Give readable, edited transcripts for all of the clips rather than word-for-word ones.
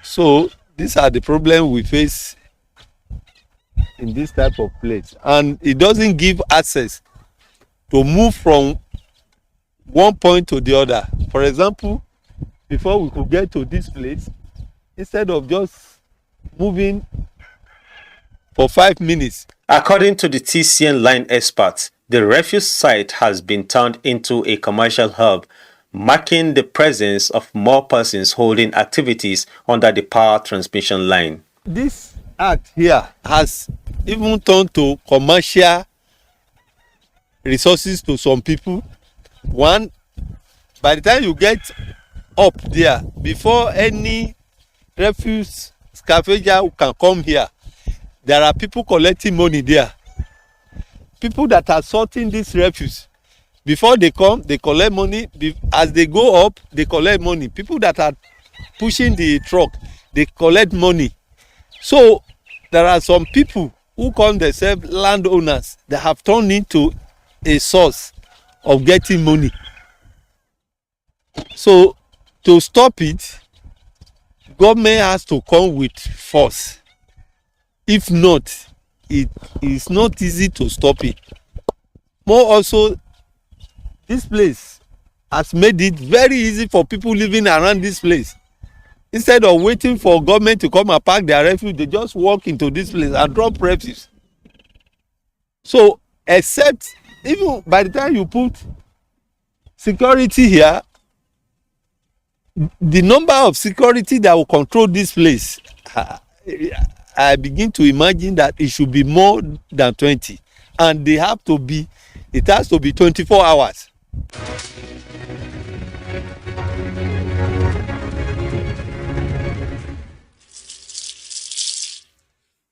So these are the problems we face in this type of place, and it doesn't give access to move from one point to the other. For example, before we could get to this place, instead of just moving for 5 minutes. According to the TCN line experts, the refuse site has been turned into a commercial hub, marking the presence of more persons holding activities under the power transmission line. This act here has even turned to commercial resources to some people. One, by the time you get up there, before any refuse scavenger can come here, there are people collecting money there. People that are sorting this refuse, before they come, they collect money. As they go up, they collect money. People that are pushing the truck, they collect money. So there are some people who call themselves landowners that have turned into a source of getting money. So to stop it, government has to come with force. If not, it is not easy to stop it. More also, this place has made it very easy for people living around this place. Instead of waiting for government to come and pack their refuse, they just walk into this place and drop refuse. So, except, even by the time you put security here, the number of security that will control this place, I begin to imagine that it should be more than 20. And it has to be 24 hours.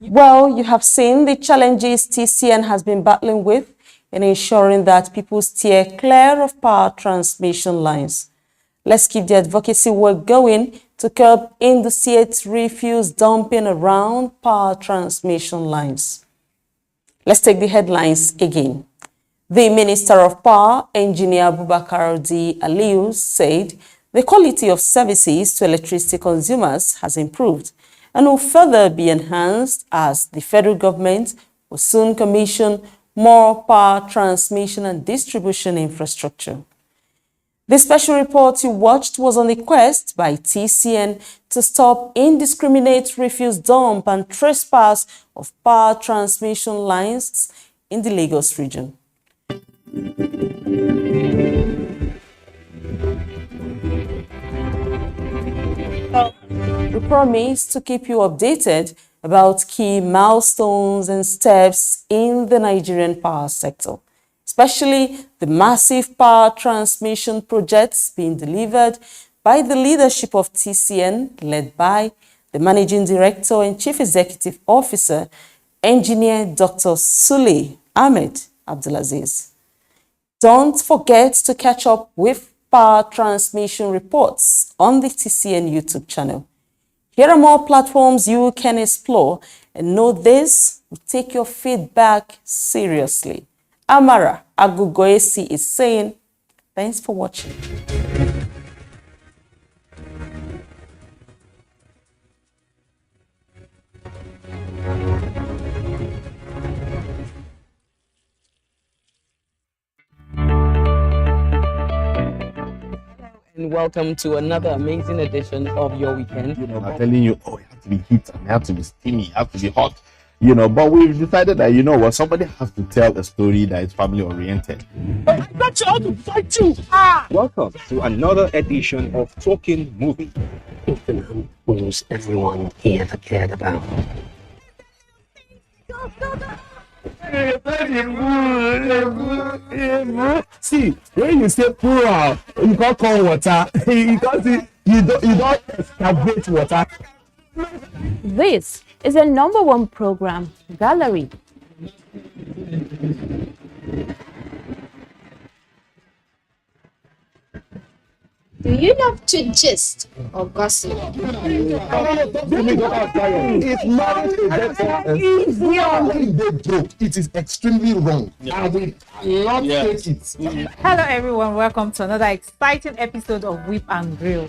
Well, you have seen the challenges TCN has been battling with in ensuring that people steer clear of power transmission lines. Let's keep the advocacy work going to curb indecent refuse dumping around power transmission lines. Let's take the headlines again. The Minister of Power, Engineer Abubakar D. Aliyu, said the quality of services to electricity consumers has improved and will further be enhanced as the federal government will soon commission more power transmission and distribution infrastructure. The special report you watched was on the quest by TCN to stop indiscriminate refuse dump and trespass of power transmission lines in the Lagos region. We promise to keep you updated about key milestones and steps in the Nigerian power sector, especially the massive power transmission projects being delivered by the leadership of TCN, led by the Managing Director and Chief Executive Officer, Engineer Dr. Sule Ahmed Abdulaziz. Don't forget to catch up with power transmission reports on the TCN YouTube channel. Here are more platforms you can explore, and know this, we take your feedback seriously. Amara Agugoesi is saying, thanks for watching. And welcome to another amazing edition of your weekend. I'm telling you, oh, it has to be heat and it has to be steamy, it has to be hot, but we've decided that, somebody has to tell a story that is family oriented. I got you out to fight you. Welcome to another edition of Talking Movie. Vietnam was everyone he ever cared about. See, when you say pour out, you can't call water because you don't excavate water. This is the #1 program, Gallery. Do you love to gist or gossip? It's not a joke. It is extremely wrong. I will not take it. Hello everyone, welcome to another exciting episode of Whip and Grill.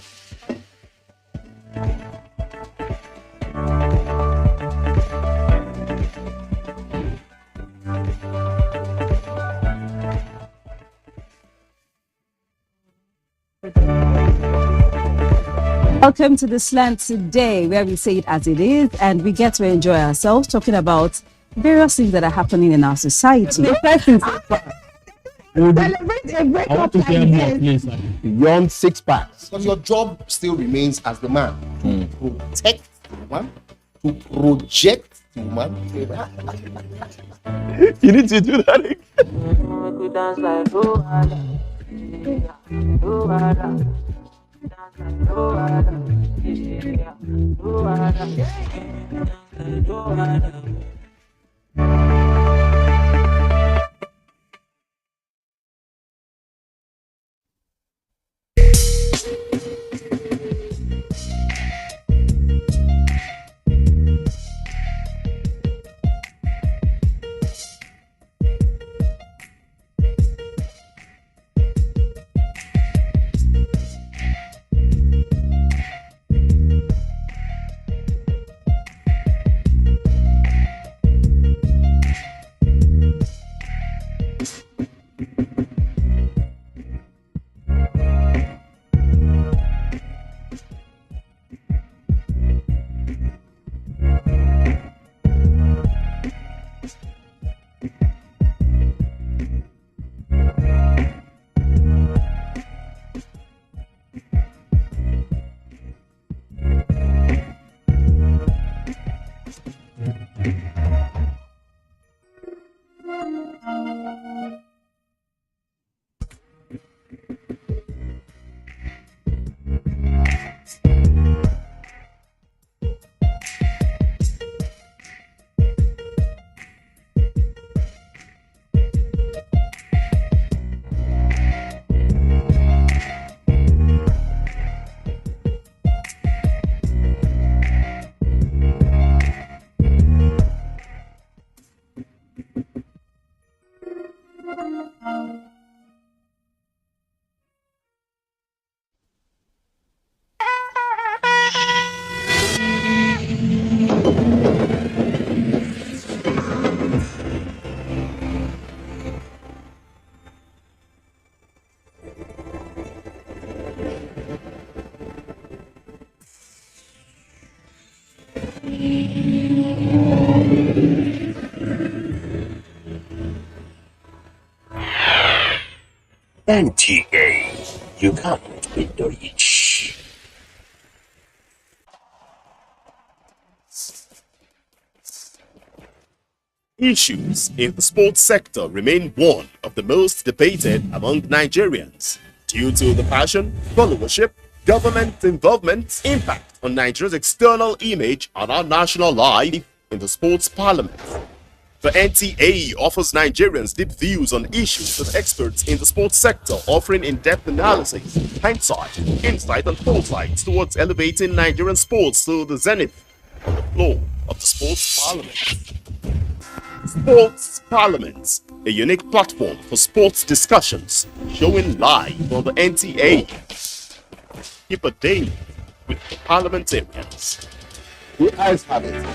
Welcome to the slant today, where we say it as it is and we get to enjoy ourselves talking about various things that are happening in our society. Celebrate a breakup like this. Beyond 6 packs. Because your job still remains as the man to protect the woman, to project the woman. You need to do that again. NTA, you can't beat the rich. Issues in the sports sector remain one of the most debated among Nigerians due to the passion, followership, government involvement, impact on Nigeria's external image and our national life in the sports parliament. The NTA offers Nigerians deep views on issues with experts in the sports sector, offering in-depth analysis, hindsight, insight and foresight towards elevating Nigerian sports to the zenith on the floor of the sports parliament. Sports Parliament, a unique platform for sports discussions, showing live on the NTA. Keep a day with the parliamentarians. Who else have it?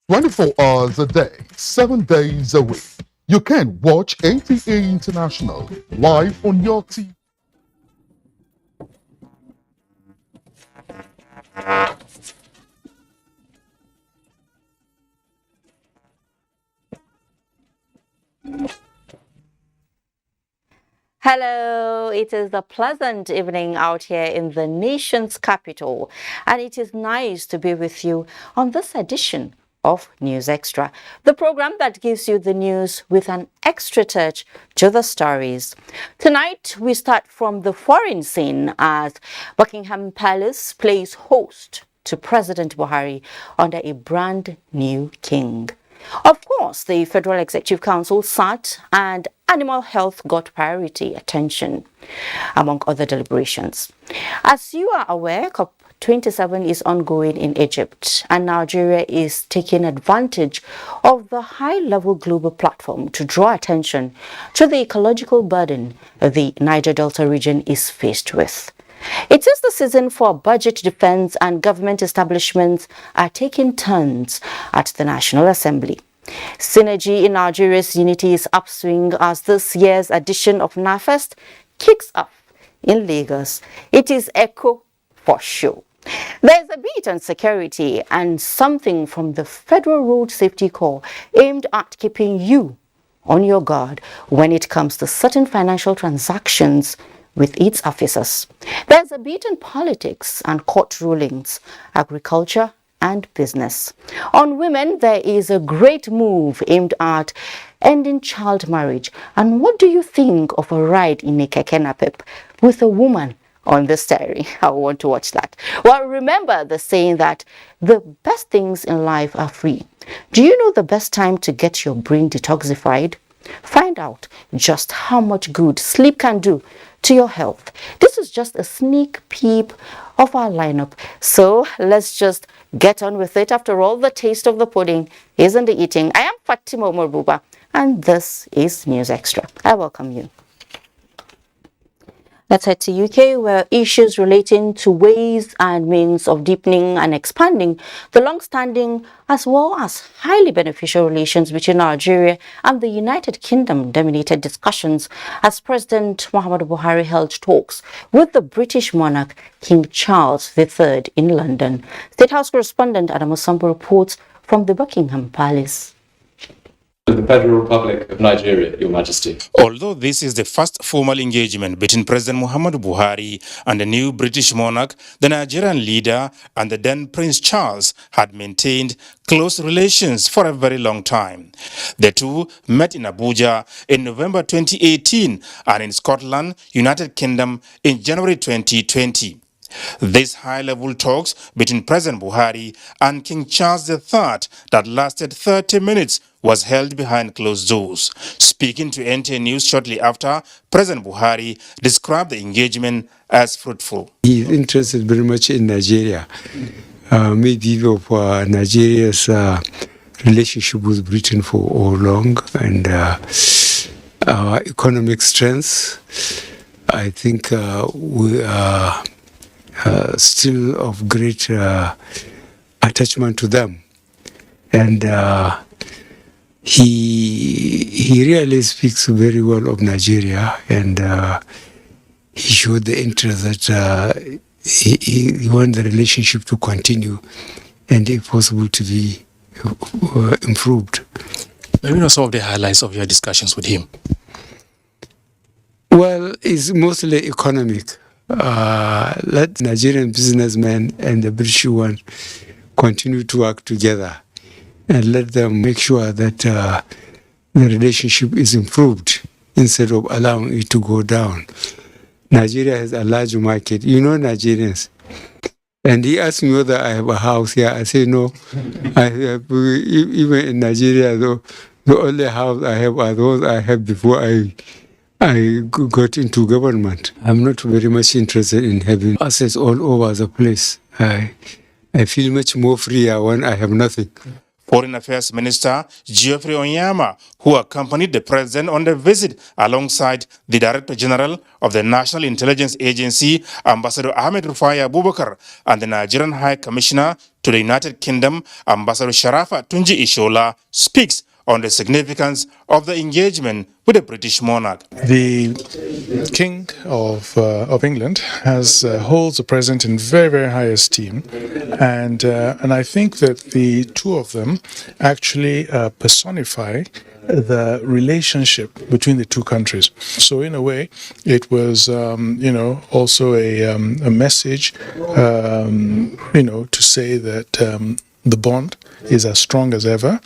24 hours a day, 7 days a week. You can watch NTA International live on your TV. Hello, it is a pleasant evening out here in the nation's capital, and it is nice to be with you on this edition of News Extra, the program that gives you the news with an extra touch to the stories. Tonight, we start from the foreign scene as Buckingham Palace plays host to President Buhari under a brand new king. Of course, the Federal Executive Council sat and animal health got priority attention, among other deliberations. As you are aware, COP27 is ongoing in Egypt, and Nigeria is taking advantage of the high-level global platform to draw attention to the ecological burden the Niger Delta region is faced with. It is the season for budget defense, and government establishments are taking turns at the National Assembly. Synergy in Nigeria's unity is upswing as this year's edition of NAFEST kicks off in Lagos. It is echo for show. There's a beat on security and something from the Federal Road Safety Corps aimed at keeping you on your guard when it comes to certain financial transactions with its officers. There's a beat on politics and court rulings, agriculture and business. On women, there is a great move aimed at ending child marriage. And what do you think of a ride in a keke napep with a woman on the steering? I want to watch that. Well, remember the saying that the best things in life are free. Do you know the best time to get your brain detoxified? Find out just how much good sleep can do to your health. This is just a sneak peek of our lineup. So let's just get on with it. After all, the taste of the pudding is in the eating. I am Fatima Morbuba, and this is News Extra. I welcome you. Let's head to UK, where issues relating to ways and means of deepening and expanding the long-standing as well as highly beneficial relations between Nigeria and the United Kingdom dominated discussions as President Muhammadu Buhari held talks with the British monarch King Charles III in London. State House correspondent Adamu Sambo reports from the Buckingham Palace. The Federal Republic of Nigeria, Your Majesty. Although this is the first formal engagement between President Muhammadu Buhari and the new British monarch, the Nigerian leader and the then Prince Charles had maintained close relations for a very long time. The two met in Abuja in November 2018 and in Scotland, United Kingdom in January 2020. These high-level talks between President Buhari and King Charles III that lasted 30 minutes was held behind closed doors. Speaking to NTA News shortly after, President Buhari described the engagement as fruitful. He is interested very much in Nigeria, maybe of Nigeria's relationship with Britain for all long, and our economic strengths. I think we are still of great attachment to them, and he really speaks very well of Nigeria, and he showed the interest that he wants the relationship to continue and if possible to be improved. Maybe not some of the highlights of your discussions with him. Well, it's mostly economic. Let Nigerian businessmen and the British one continue to work together and let them make sure that the relationship is improved instead of allowing it to go down. Nigeria has a large market. You know Nigerians. And he asked me whether I have a house here. I say no. I have, even in Nigeria, though, the only house I have are those I had before I got into government. I'm not very much interested in having assets all over the place. I feel much more freer when I have nothing. Foreign Affairs Minister Geoffrey Onyama, who accompanied the president on the visit alongside the Director General of the National Intelligence Agency, Ambassador Ahmed Rufai Abubakar, and the Nigerian High Commissioner to the United Kingdom, Ambassador Sharafa Tunji Ishola, speaks on the significance of the engagement with the British monarch. The King of England holds the President in very, very high esteem, and I think that the two of them actually personify the relationship between the two countries. So in a way, it was also a message to say that the bond is as strong as ever.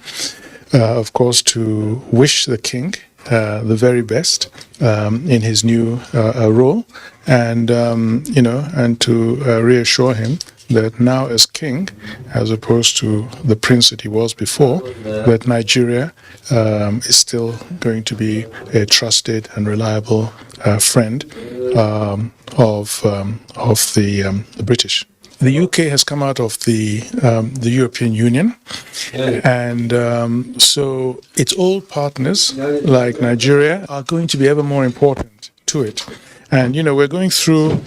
Of course, to wish the king the very best in his new role, and and to reassure him that now as king, as opposed to the prince that he was before, that Nigeria is still going to be a trusted and reliable friend of the British. The UK has come out of the European Union, and so its old partners like Nigeria are going to be ever more important to it. And, we're going through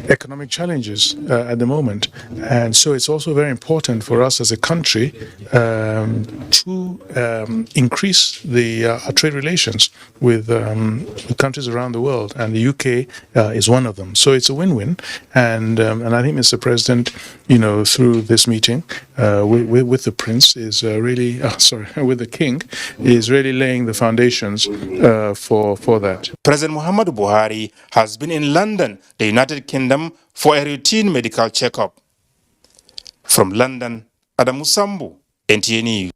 economic challenges at the moment. And so it's also very important for us as a country to increase our trade relations with countries around the world. And the UK is one of them. So it's a win-win. And I think, Mr. President, through this meeting with the Prince is with the King, is really laying the foundations for that. President Muhammadu Buhari has been in London, the United Kingdom, for a routine medical checkup. From London, Adamu Sambu, NTA News.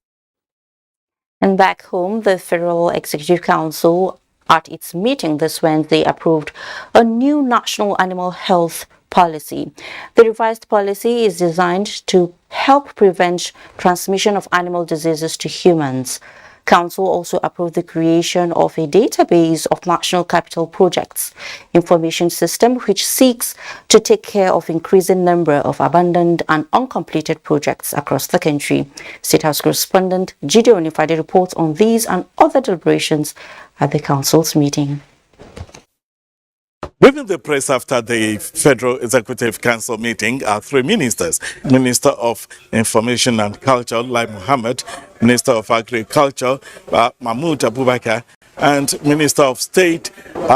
And back home, the Federal Executive Council at its meeting this Wednesday approved a new national animal health policy. The revised policy is designed to help prevent transmission of animal diseases to humans. Council also approved the creation of a database of national capital projects information system which seeks to take care of increasing number of abandoned and uncompleted projects across the country. State House correspondent Gideon Ifade reports on these and other deliberations at the council's meeting. Briefing the press after the Federal Executive Council meeting are three ministers: Minister of Information and Culture, Lai Mohammed, Minister of Agriculture, Mahmoud Abubakar, and Minister of State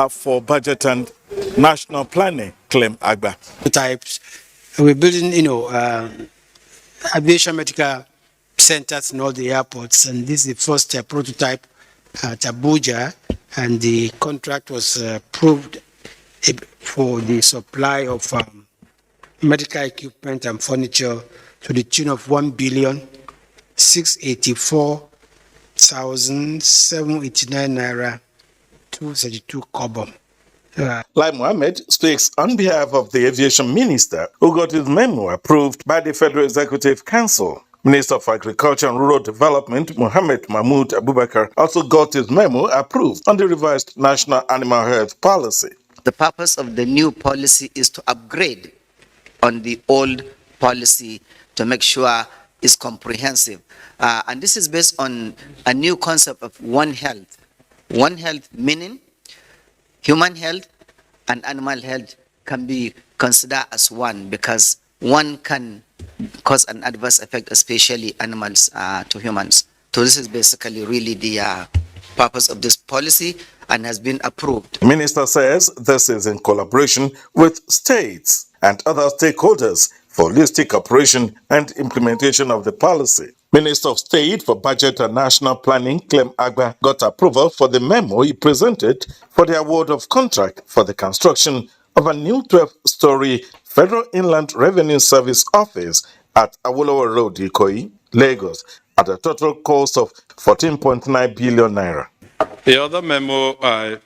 for Budget and National Planning, Clem Agba. Types, we're building, aviation medical centers in all the airports, and this is the first prototype at Abuja, and the contract was approved for the supply of medical equipment and furniture to the tune of 1,684,789 naira 232 kobo. Lai Mohammed speaks on behalf of the aviation minister, who got his memo approved by the Federal Executive Council. Minister of Agriculture and Rural Development, Mohammed Mahmoud Abubakar, also got his memo approved on the revised National Animal Health Policy. The purpose of the new policy is to upgrade on the old policy to make sure it's comprehensive. And this is based on a new concept of One Health. One Health meaning human health and animal health can be considered as one, because one can cause an adverse effect, especially animals to humans. So this is basically really the purpose of this policy, and has been approved. The minister says this is in collaboration with states and other stakeholders for holistic operation and implementation of the policy. Minister of State for Budget and National Planning, Clem Agba, got approval for the memo he presented for the award of contract for the construction of a new 12-story Federal Inland Revenue Service office at Awolowo Road, Ikoyi, Lagos, at a total cost of 14.9 billion naira. The other memo I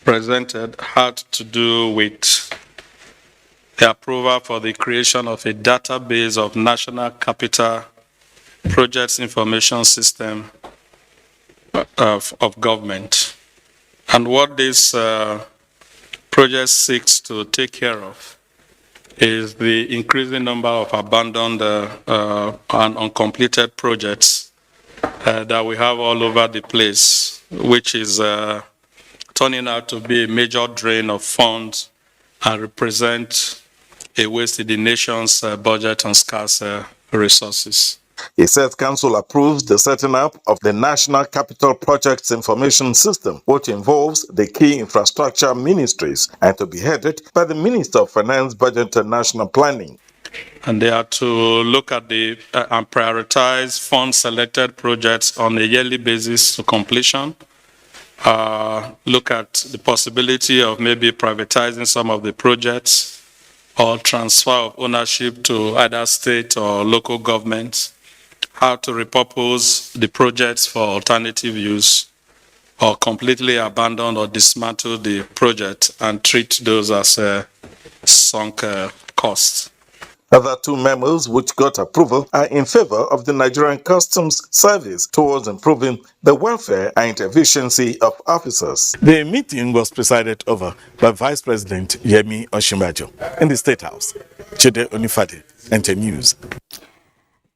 presented had to do with the approval for the creation of a database of national capital projects information system of government. And what this project seeks to take care of is the increasing number of abandoned and uncompleted projects that we have all over the place, which is turning out to be a major drain of funds and represent a waste in the nation's budget and scarce resources. He said Council approves the setting up of the National Capital Projects Information System, which involves the key infrastructure ministries, and to be headed by the Minister of Finance, Budget and National Planning. And they are to look at the and prioritize fund-selected projects on a yearly basis to completion. Look at the possibility of maybe privatizing some of the projects or transfer of ownership to either state or local governments. How to repurpose the projects for alternative use, or completely abandon or dismantle the project and treat those as sunk costs. Other two memos which got approval are in favor of the Nigerian Customs Service towards improving the welfare and efficiency of officers. The meeting was presided over by Vice President Yemi Osinbajo in the State House. Chide Onifade, NTA News.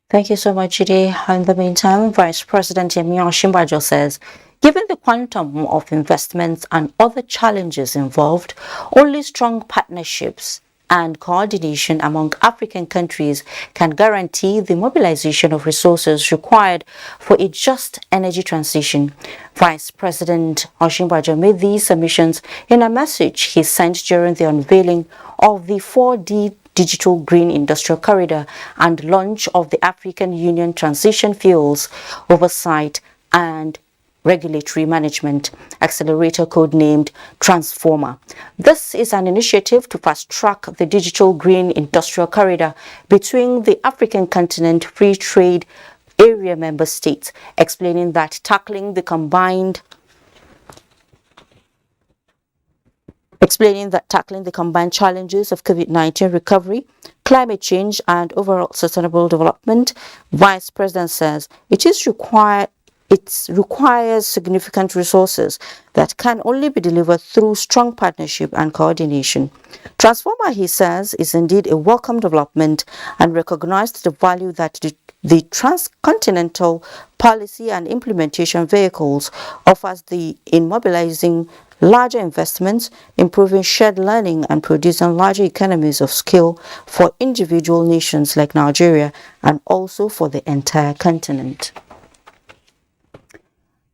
Thank you so much, Jide. In the meantime, Vice President Yemi Osinbajo says Given the quantum of investments and other challenges involved, only strong partnerships and coordination among African countries can guarantee the mobilization of resources required for a just energy transition. Vice President Osinbajo made these submissions in a message he sent during the unveiling of the 4D Digital Green Industrial Corridor and launch of the African Union Transition Fuels Oversight and Regulatory Management Accelerator, codenamed Transformer. This is an initiative to fast-track the Digital Green Industrial Corridor between the African Continent Free Trade Area member states, explaining that tackling the combined challenges of COVID-19 recovery, climate change, and overall sustainable development, Vice President says it requires significant resources that can only be delivered through strong partnership and coordination. Transformer, he says, is indeed a welcome development and recognized the value that the transcontinental policy and implementation vehicles offers in mobilizing larger investments, improving shared learning, and producing larger economies of scale for individual nations like Nigeria and also for the entire continent.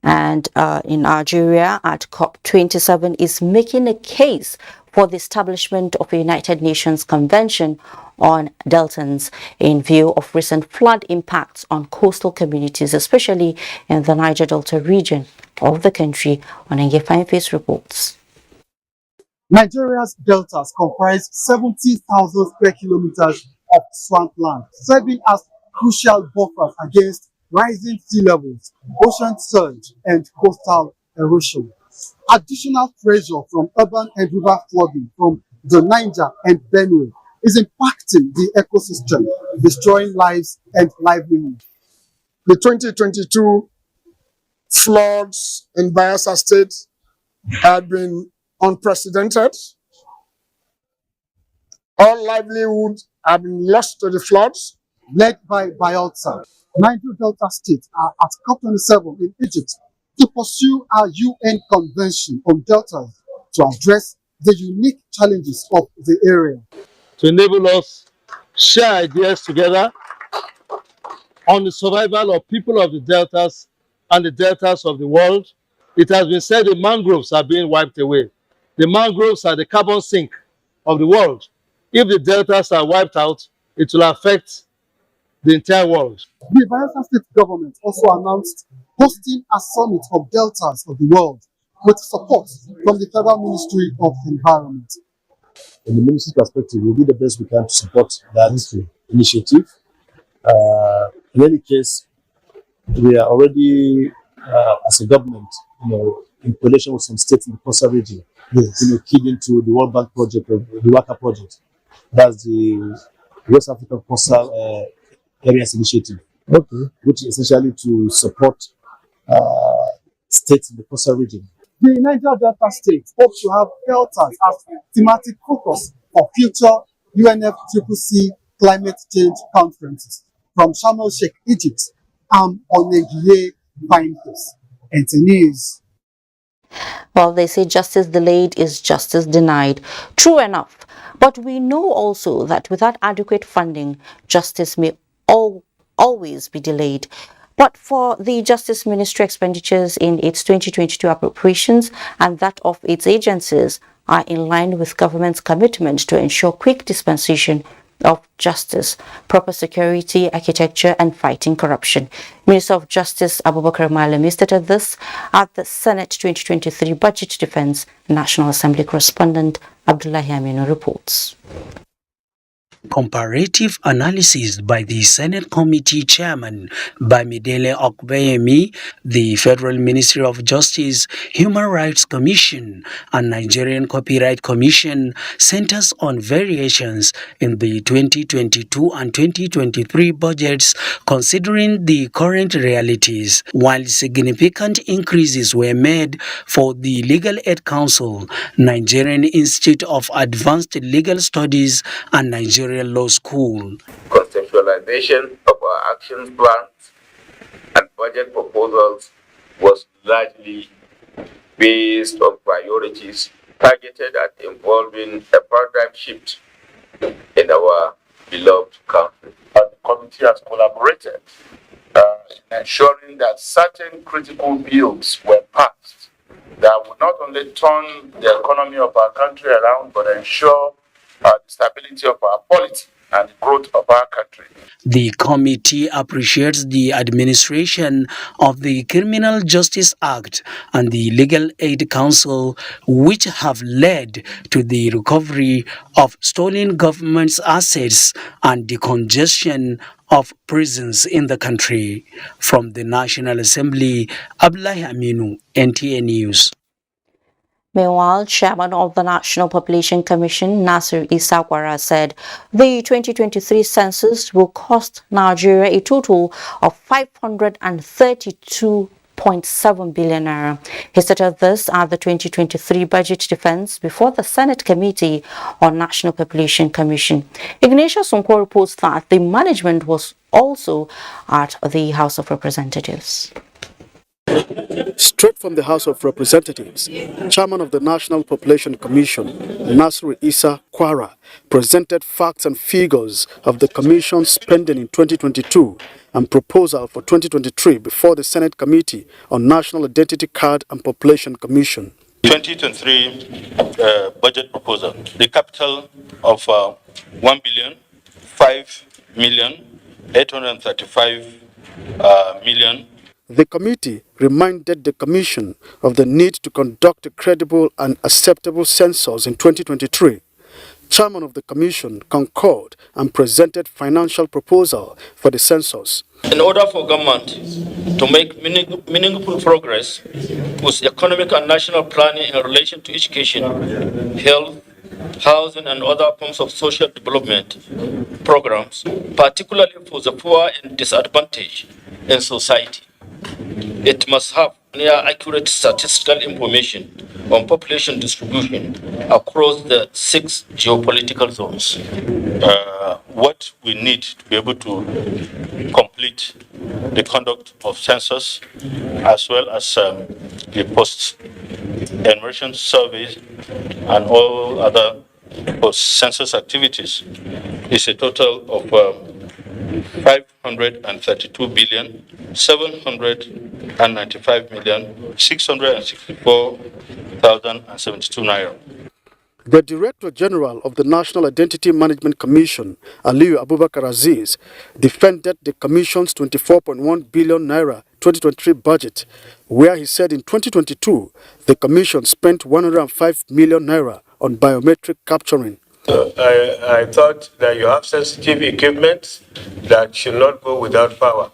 And in Nigeria, at COP27 is making a case for the establishment of a United Nations Convention on Deltans in view of recent flood impacts on coastal communities, especially in the Niger Delta region of the country. Onenge Fineface reports. Nigeria's deltas comprise 70,000 square kilometers of swampland, serving as crucial buffers against rising sea levels, ocean surge, and coastal erosion. Additional pressure from urban and river flooding from the Niger and Benue is impacting the ecosystem, destroying lives and livelihoods. The 2022 floods in Bayelsa State have been unprecedented. All livelihoods have been lost to the floods. Led by Bayelsa, Niger Delta states are at COP27 in Egypt to pursue our UN Convention on Deltas to address the unique challenges of the area. To enable us share ideas together on the survival of people of the deltas and the deltas of the world. It has been said the mangroves are being wiped away. The mangroves are the carbon sink of the world. If the deltas are wiped out, it will affect the entire world. The Bayelsa State government also announced hosting a summit of deltas of the world with support from the Federal Ministry of Environment. In the ministry's perspective, we'll do the best we can to support that initiative. In any case, we are already, as a government, in coalition with some states in the coastal region, keyed into the World Bank project, the WACA project. That's the West African Coastal Areas Initiative, which is essentially to support states in the coastal region. The Niger Delta states hope to have deltas as thematic focus for future UNFCCC climate change conferences. From Sharm el-Sheikh, Egypt, I'm Onege Fineface, NTA. Well, they say justice delayed is justice denied. True enough. But we know also that without adequate funding, justice may always be delayed. But for the Justice Ministry, expenditures in its 2022 appropriations and that of its agencies are in line with government's commitment to ensure quick dispensation of justice, proper security, architecture, and fighting corruption. Minister of Justice Abubakar Malami stated this at the Senate 2023 Budget Defense. National Assembly correspondent Abdullahi Aminu reports. Comparative analysis by the Senate Committee Chairman Bamidele Okbeyemi, the Federal Ministry of Justice, Human Rights Commission, and Nigerian Copyright Commission centers on variations in the 2022 and 2023 budgets considering the current realities, while significant increases were made for the Legal Aid Council, Nigerian Institute of Advanced Legal Studies, and Nigerian Law School. Conceptualization of our action plans and budget proposals was largely based on priorities targeted at involving a paradigm shift in our beloved country. The committee has collaborated in ensuring that certain critical bills were passed that would not only turn the economy of our country around, but ensure the stability of our polity and the growth of our country. The committee appreciates the administration of the Criminal Justice Act and the Legal Aid Council, which have led to the recovery of stolen government's assets and decongestion of prisons in the country. From the National Assembly, Abdullahi Aminu, NTA News. Meanwhile, Chairman of the National Population Commission, Nasir Issaquara, said the 2023 census will cost Nigeria a total of 532.7 billion naira. He stated this at the 2023 budget defense before the Senate Committee on National Population Commission. Ignatius Sonko reports that the management was also at the House of Representatives. Straight from the House of Representatives, Chairman of the National Population Commission, Nasir Issaquara, presented facts and figures of the Commission's spending in 2022 and proposal for 2023 before the Senate Committee on National Identity Card and Population Commission. 2023 budget proposal, the capital of 1,5,835,000,000. The committee reminded the Commission of the need to conduct a credible and acceptable census in 2023. Chairman of the Commission concurred and presented financial proposal for the census. In order for government to make meaningful progress with economic and national planning in relation to education, health, housing and other forms of social development programs, particularly for the poor and disadvantaged in society, it must have near accurate statistical information on population distribution across the 6 geopolitical zones. What we need to be able to complete the conduct of census as well as the post-enumeration surveys and all other post-census activities is a total of 532,795,664,072 naira. The Director General of the National Identity Management Commission, Aliyu Abubakar Aziz, defended the Commission's 24.1 billion naira 2023 budget, where he said in 2022 the Commission spent 105 million naira on biometric capturing. I thought that you have sensitive equipment that should not go without power.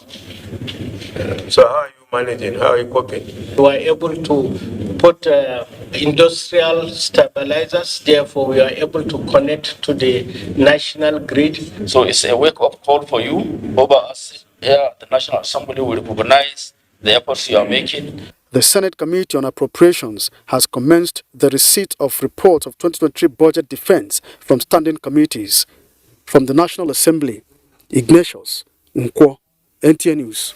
So how are you managing? How are you coping? We are able to put industrial stabilizers, therefore we are able to connect to the national grid. So it's a wake-up call for you. Over us here, the National Assembly will recognize the efforts you are making. The Senate Committee on Appropriations has commenced the receipt of reports of 2023 budget defense from standing committees. From the National Assembly, Ignatius Nkwo, NTA News.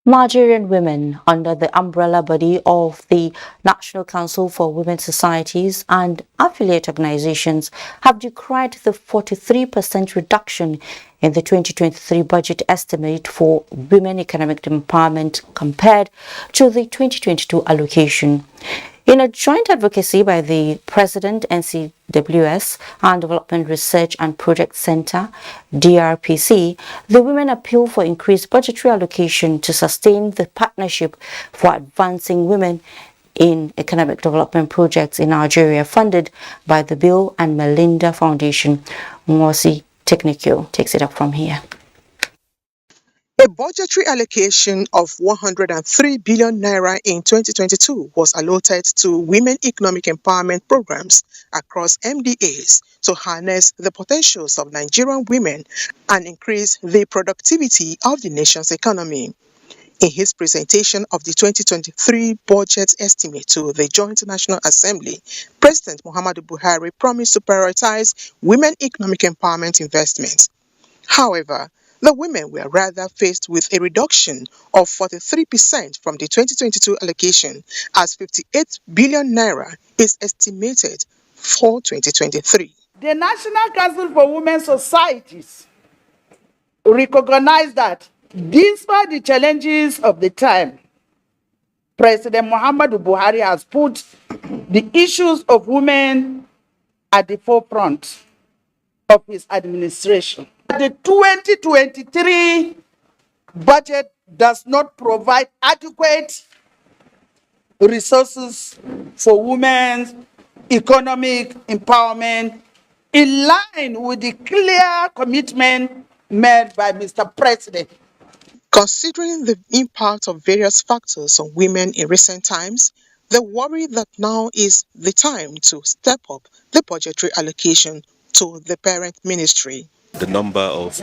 Nigerian women under the umbrella body of the National Council for Women's Societies and affiliate organizations have decried the 43% reduction in the 2023 budget estimate for women economic empowerment compared to the 2022 allocation. In a joint advocacy by the President, NCWS, and Development Research and Project Center, DRPC, the women appeal for increased budgetary allocation to sustain the partnership for advancing women in economic development projects in Nigeria, funded by the Bill and Melinda Foundation. Ngozi Technical takes it up from here. A budgetary allocation of 103 billion naira in 2022 was allotted to women economic empowerment programs across MDAs to harness the potentials of Nigerian women and increase the productivity of the nation's economy. In his presentation of the 2023 budget estimate to the Joint National Assembly, President Muhammadu Buhari promised to prioritize women economic empowerment investments. However, The women were rather faced with a reduction of 43% from the 2022 allocation, as 58 billion naira is estimated for 2023. The National Council for Women's Societies recognize that despite the challenges of the time, President Muhammadu Buhari has put the issues of women at the forefront of his administration. The 2023 budget does not provide adequate resources for women's economic empowerment in line with the clear commitment made by Mr. President. Considering the impact of various factors on women in recent times, they worry that now is the time to step up the budgetary allocation to the parent ministry. The number of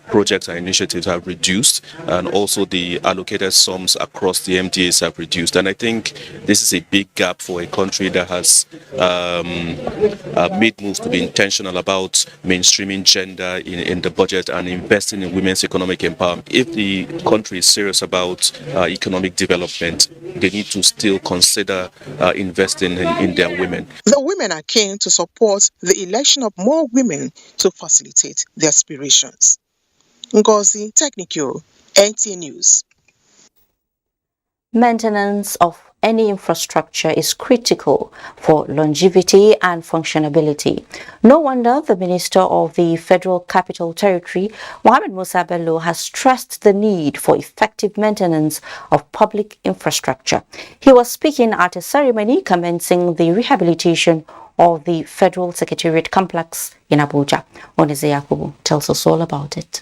projects and initiatives have reduced, and also the allocated sums across the MTAs have reduced. And I think this is a big gap for a country that has made moves to be intentional about mainstreaming gender in the budget and investing in women's economic empowerment. If the country is serious about economic development, they need to still consider investing in their women. The women are keen to support the election of more women to facilitate their aspirations. Ngozi Technical, NTA News. Maintenance of any infrastructure is critical for longevity and functionability. No wonder the Minister of the Federal Capital Territory, Mohammed Musa Bello, has stressed the need for effective maintenance of public infrastructure. He was speaking at a ceremony commencing the rehabilitation of the Federal Secretariat Complex in Abuja. Oneze Yakubu tells us all about it.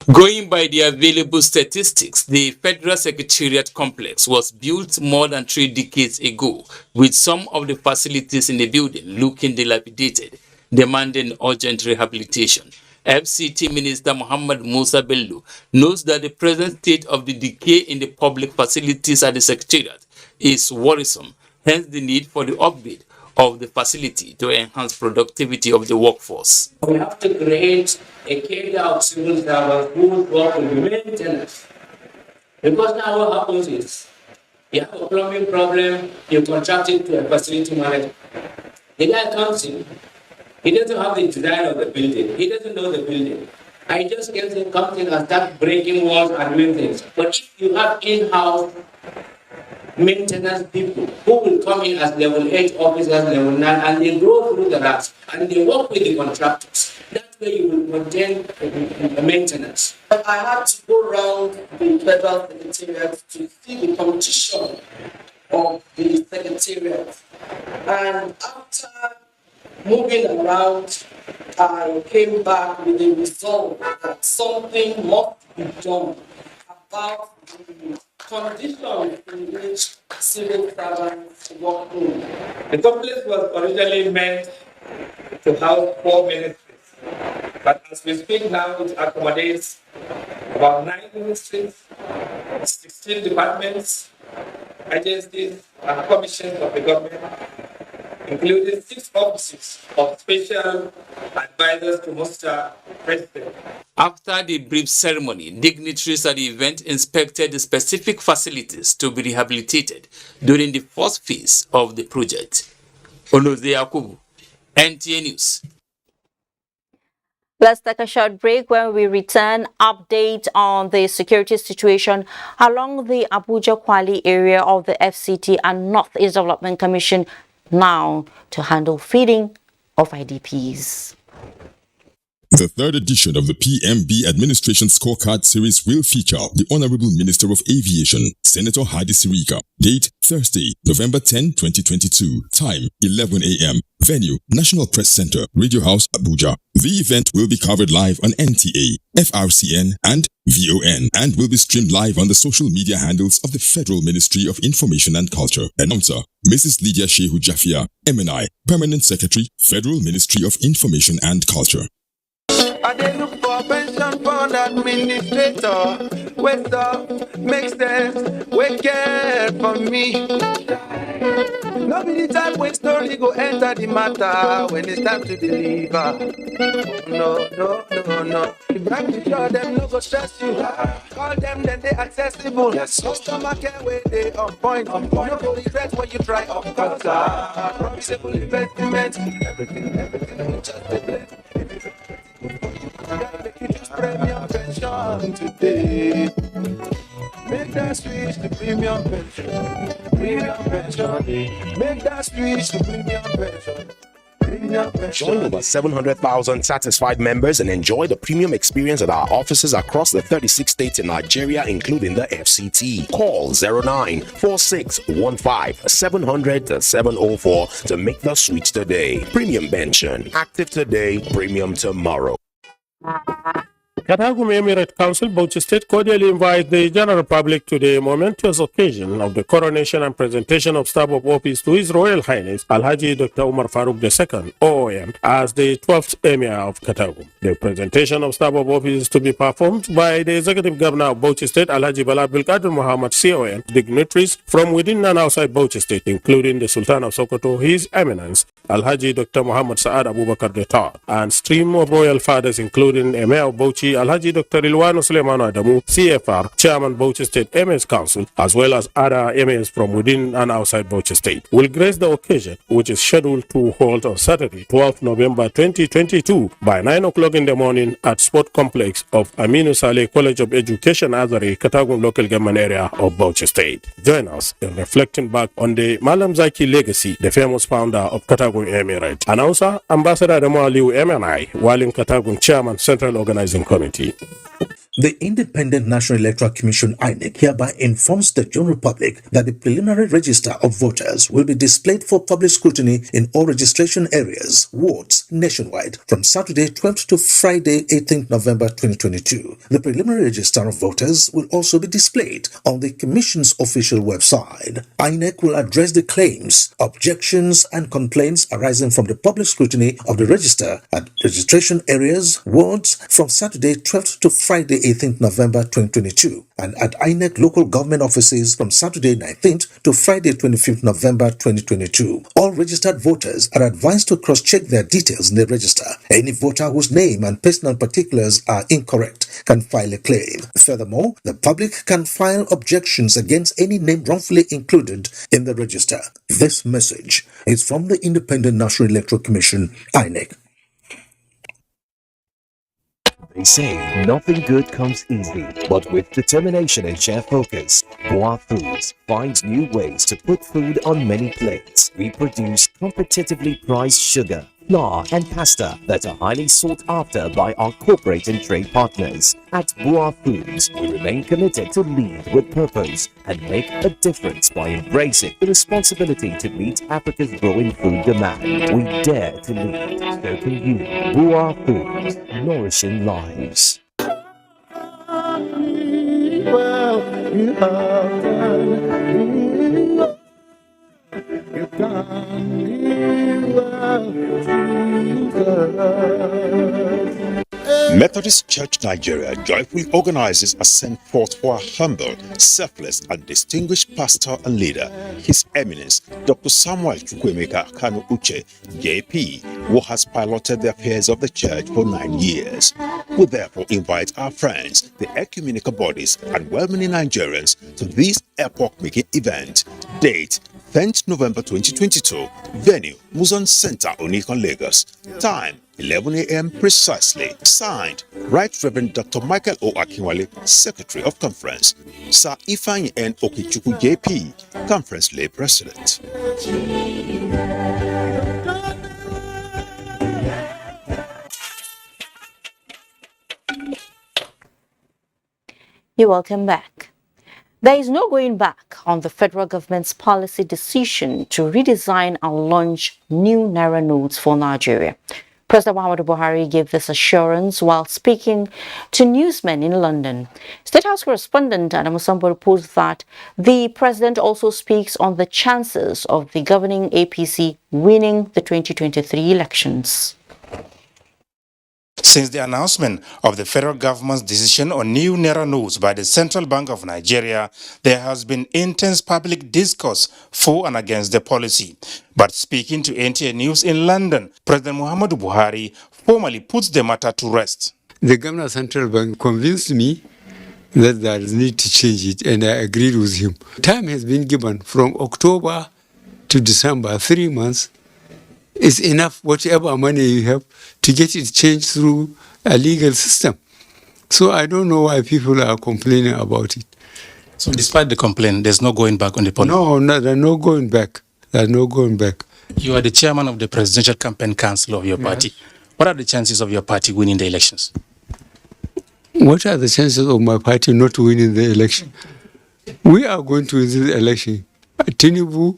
Going by the available statistics, the Federal Secretariat Complex was built more than 3 decades ago, with some of the facilities in the building looking dilapidated, demanding urgent rehabilitation. FCT Minister Mohammed Musa Bello knows that the present state of the decay in the public facilities at the Secretariat is worrisome, hence the need for the upgrade of the facility to enhance productivity of the workforce. We have to create a cadre of civil servants who will work with maintenance. Because now what happens is, you have a plumbing problem, you contract it to a facility manager. The guy comes in, he doesn't have the design of the building, he doesn't know the building. I just get him, comes in and start breaking walls and doing things. But if you have in-house maintenance people who will come in as level 8 officers, level 9, and they go through the ranks and they work with the contractors. That way you will maintain the maintenance. I had to go around the Federal Secretariat to see the condition of the Secretariat. And after moving around, I came back with the result that something must be done about the condition in which civil servants work in. The complex was originally meant to house 4 ministries, but as we speak now, it accommodates about 9 ministries, 16 departments, agencies, and commissions of the government, including 6 offices of special advisors to Mr. President. After the brief ceremony, dignitaries at the event inspected the specific facilities to be rehabilitated during the first phase of the project. Oneze Yakubu, NTA News. Let's take a short break. When we return, update on the security situation along the Abuja-Kwali area of the FCT and Northeast Development Commission now to handle feeding of IDPs. The third edition of the PMB Administration Scorecard Series will feature the Honorable Minister of Aviation, Senator Hadi Sirika. Date, Thursday, November 10, 2022. Time, 11 a.m. Venue, National Press Center, Radio House, Abuja. The event will be covered live on NTA, FRCN, and VON, and will be streamed live on the social media handles of the Federal Ministry of Information and Culture. Announcer, Mrs. Lydia Shehu Jafia, MNI, Permanent Secretary, Federal Ministry of Information and Culture. I dey look for pension fund administrator. Wait up, make sense, wait care for me. No be the time when story go enter the matter when it's time to deliver. Oh, no. The bank be sure them no go stress you. Call them, then they accessible. Yes, customer care where they on point. No go regret when you try up cost. Promisable investment. Everything just a blend. Make you choose premium pension today. Make that switch to premium pension. Premium pension. Make that switch to premium pension. Join over 700,000 satisfied members and enjoy the premium experience at our offices across the 36 states in Nigeria, including the FCT. Call 094615 700 704 to make the switch today. Premium pension. Active today, premium tomorrow. Katagum Emirate Council, Bauchi State, cordially invites the general public to the momentous occasion of the coronation and presentation of Staff of Office to His Royal Highness Alhaji Dr. Umar Farooq II, OOM, as the 12th Emir of Katagum. The presentation of Staff of Office is to be performed by the Executive Governor of Bauchi State, Alhaji Bala Abdulkadir Muhammad, CON, dignitaries from within and outside Bauchi State, including the Sultan of Sokoto, His Eminence, Alhaji Dr. Muhammad Saad Abubakar III, and stream of royal fathers, including Emir of Bauchi, Alhaji Dr. Ilwano Suleiman Adamu, CFR, Chairman Bauchi State Emirs Council, as well as other emirs from within and outside Bauchi State, will grace the occasion, which is scheduled to hold on Saturday, 12th November 2022, by 9 o'clock in the morning at Sport Complex of Aminu Saleh College of Education, Azare, Katagum local government area of Bauchi State. Join us in reflecting back on the Malam Zaki legacy, the famous founder of Katagum Emirate. Announcer, Ambassador Adamu Aliu MNI, Walin Katagum Chairman, Central Organizing Committee. The Independent National Electoral Commission (INEC) hereby informs the general public that the preliminary register of voters will be displayed for public scrutiny in all registration areas, wards, nationwide from Saturday 12th to Friday 18th November 2022. The preliminary register of voters will also be displayed on the Commission's official website. INEC will address the claims, objections, and complaints arising from the public scrutiny of the register at registration areas, wards from Saturday 12th to Friday 18th November 2022, and at INEC local government offices from Saturday 19th to Friday 25th November 2022. All registered voters are advised to cross-check their details in the register. Any voter whose name and personal particulars are incorrect can file a claim. Furthermore, the public can file objections against any name wrongfully included in the register. This message is from the Independent National Electoral Commission, INEC. They say nothing good comes easy, but with determination and sheer focus, Boa Foods finds new ways to put food on many plates. We produce competitively priced sugar, flour and pasta that are highly sought after by our corporate and trade partners. At Boa Foods, we remain committed to lead with purpose and make a difference by embracing the responsibility to meet Africa's growing food demand. We dare to lead, so can you. Boa Foods, nourishing lives. Methodist Church Nigeria joyfully organizes a send forth for a humble, selfless, and distinguished pastor and leader, His Eminence Dr. Samuel Chukwemeka Kanu Uche, JP, who has piloted the affairs of the church for 9 years. We therefore invite our friends, the ecumenical bodies, and well-meaning Nigerians to this epoch-making event. Date: 10th November 2022. Venue: Muzon Center, Onikon, Lagos. Time: 11 a.m. precisely. Signed, Right Reverend Dr. Michael O. Akinwale, Secretary of Conference. Sir Ifeanyi N. Okechukwu, JP, Conference Lay President. You're welcome back. There is no going back on the federal government's policy decision to redesign and launch new Naira notes for Nigeria. President Muhammadu Buhari gave this assurance while speaking to newsmen in London. State House correspondent Adamu Sambo reports that the president also speaks on the chances of the governing APC winning the 2023 elections. Since the announcement of the federal government's decision on new Naira notes by the Central Bank of Nigeria, there has been intense public discourse for and against the policy. But speaking to NTA News in London, President Muhammadu Buhari formally puts the matter to rest. The Governor of Central Bank convinced me that there is need to change it, and I agreed with him. Time has been given from October to December, 3 months. Is enough, whatever money you have, to get it changed through a legal system. So I don't know why people are complaining about it. So despite the complaint, there's no going back on the policy? No, there's no going back. There's no going back. You are the chairman of the Presidential Campaign Council of your party. What are the chances of your party winning the elections? What are the chances of my party not winning the election? We are going to win this election. Tinubu,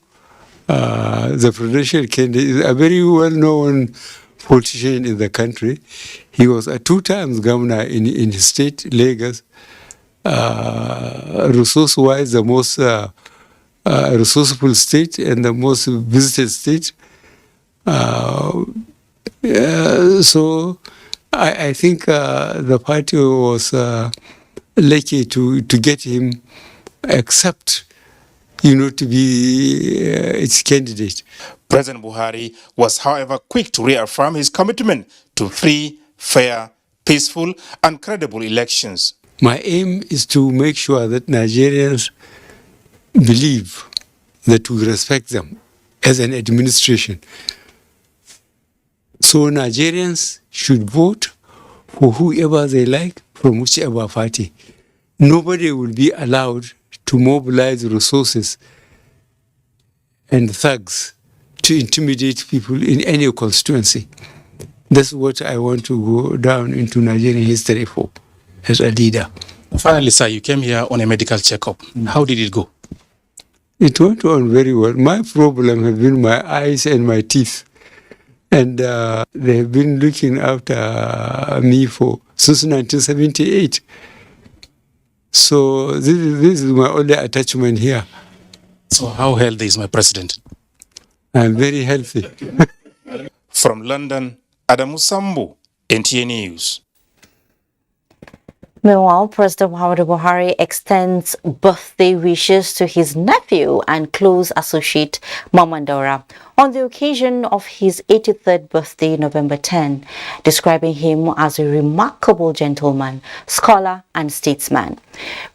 the presidential candidate, is a very well-known politician in the country. He was a 2 times governor in his state, Lagos. Resource-wise, the most resourceful state and the most visited state. So I think the party was lucky to get him accept, to be its candidate. President Buhari was, however, quick to reaffirm his commitment to free, fair, peaceful, and credible elections. My aim is to make sure that Nigerians believe that we respect them as an administration. So Nigerians should vote for whoever they like from whichever party. Nobody will be allowed to mobilize resources and thugs to intimidate people in any constituency. That's what I want to go down into Nigerian history for as a leader. Finally, sir, you came here on a medical checkup. How did it go? It went on very well. My problem has been my eyes and my teeth. And they have been looking after me since 1978. So this is my only attachment here. So how healthy is my president? I'm very healthy. From London, Adamu Sambu, NTA News. Meanwhile, President Muhammadu Buhari extends birthday wishes to his nephew and close associate, Mamandora, on the occasion of his 83rd birthday, November 10, describing him as a remarkable gentleman, scholar, and statesman.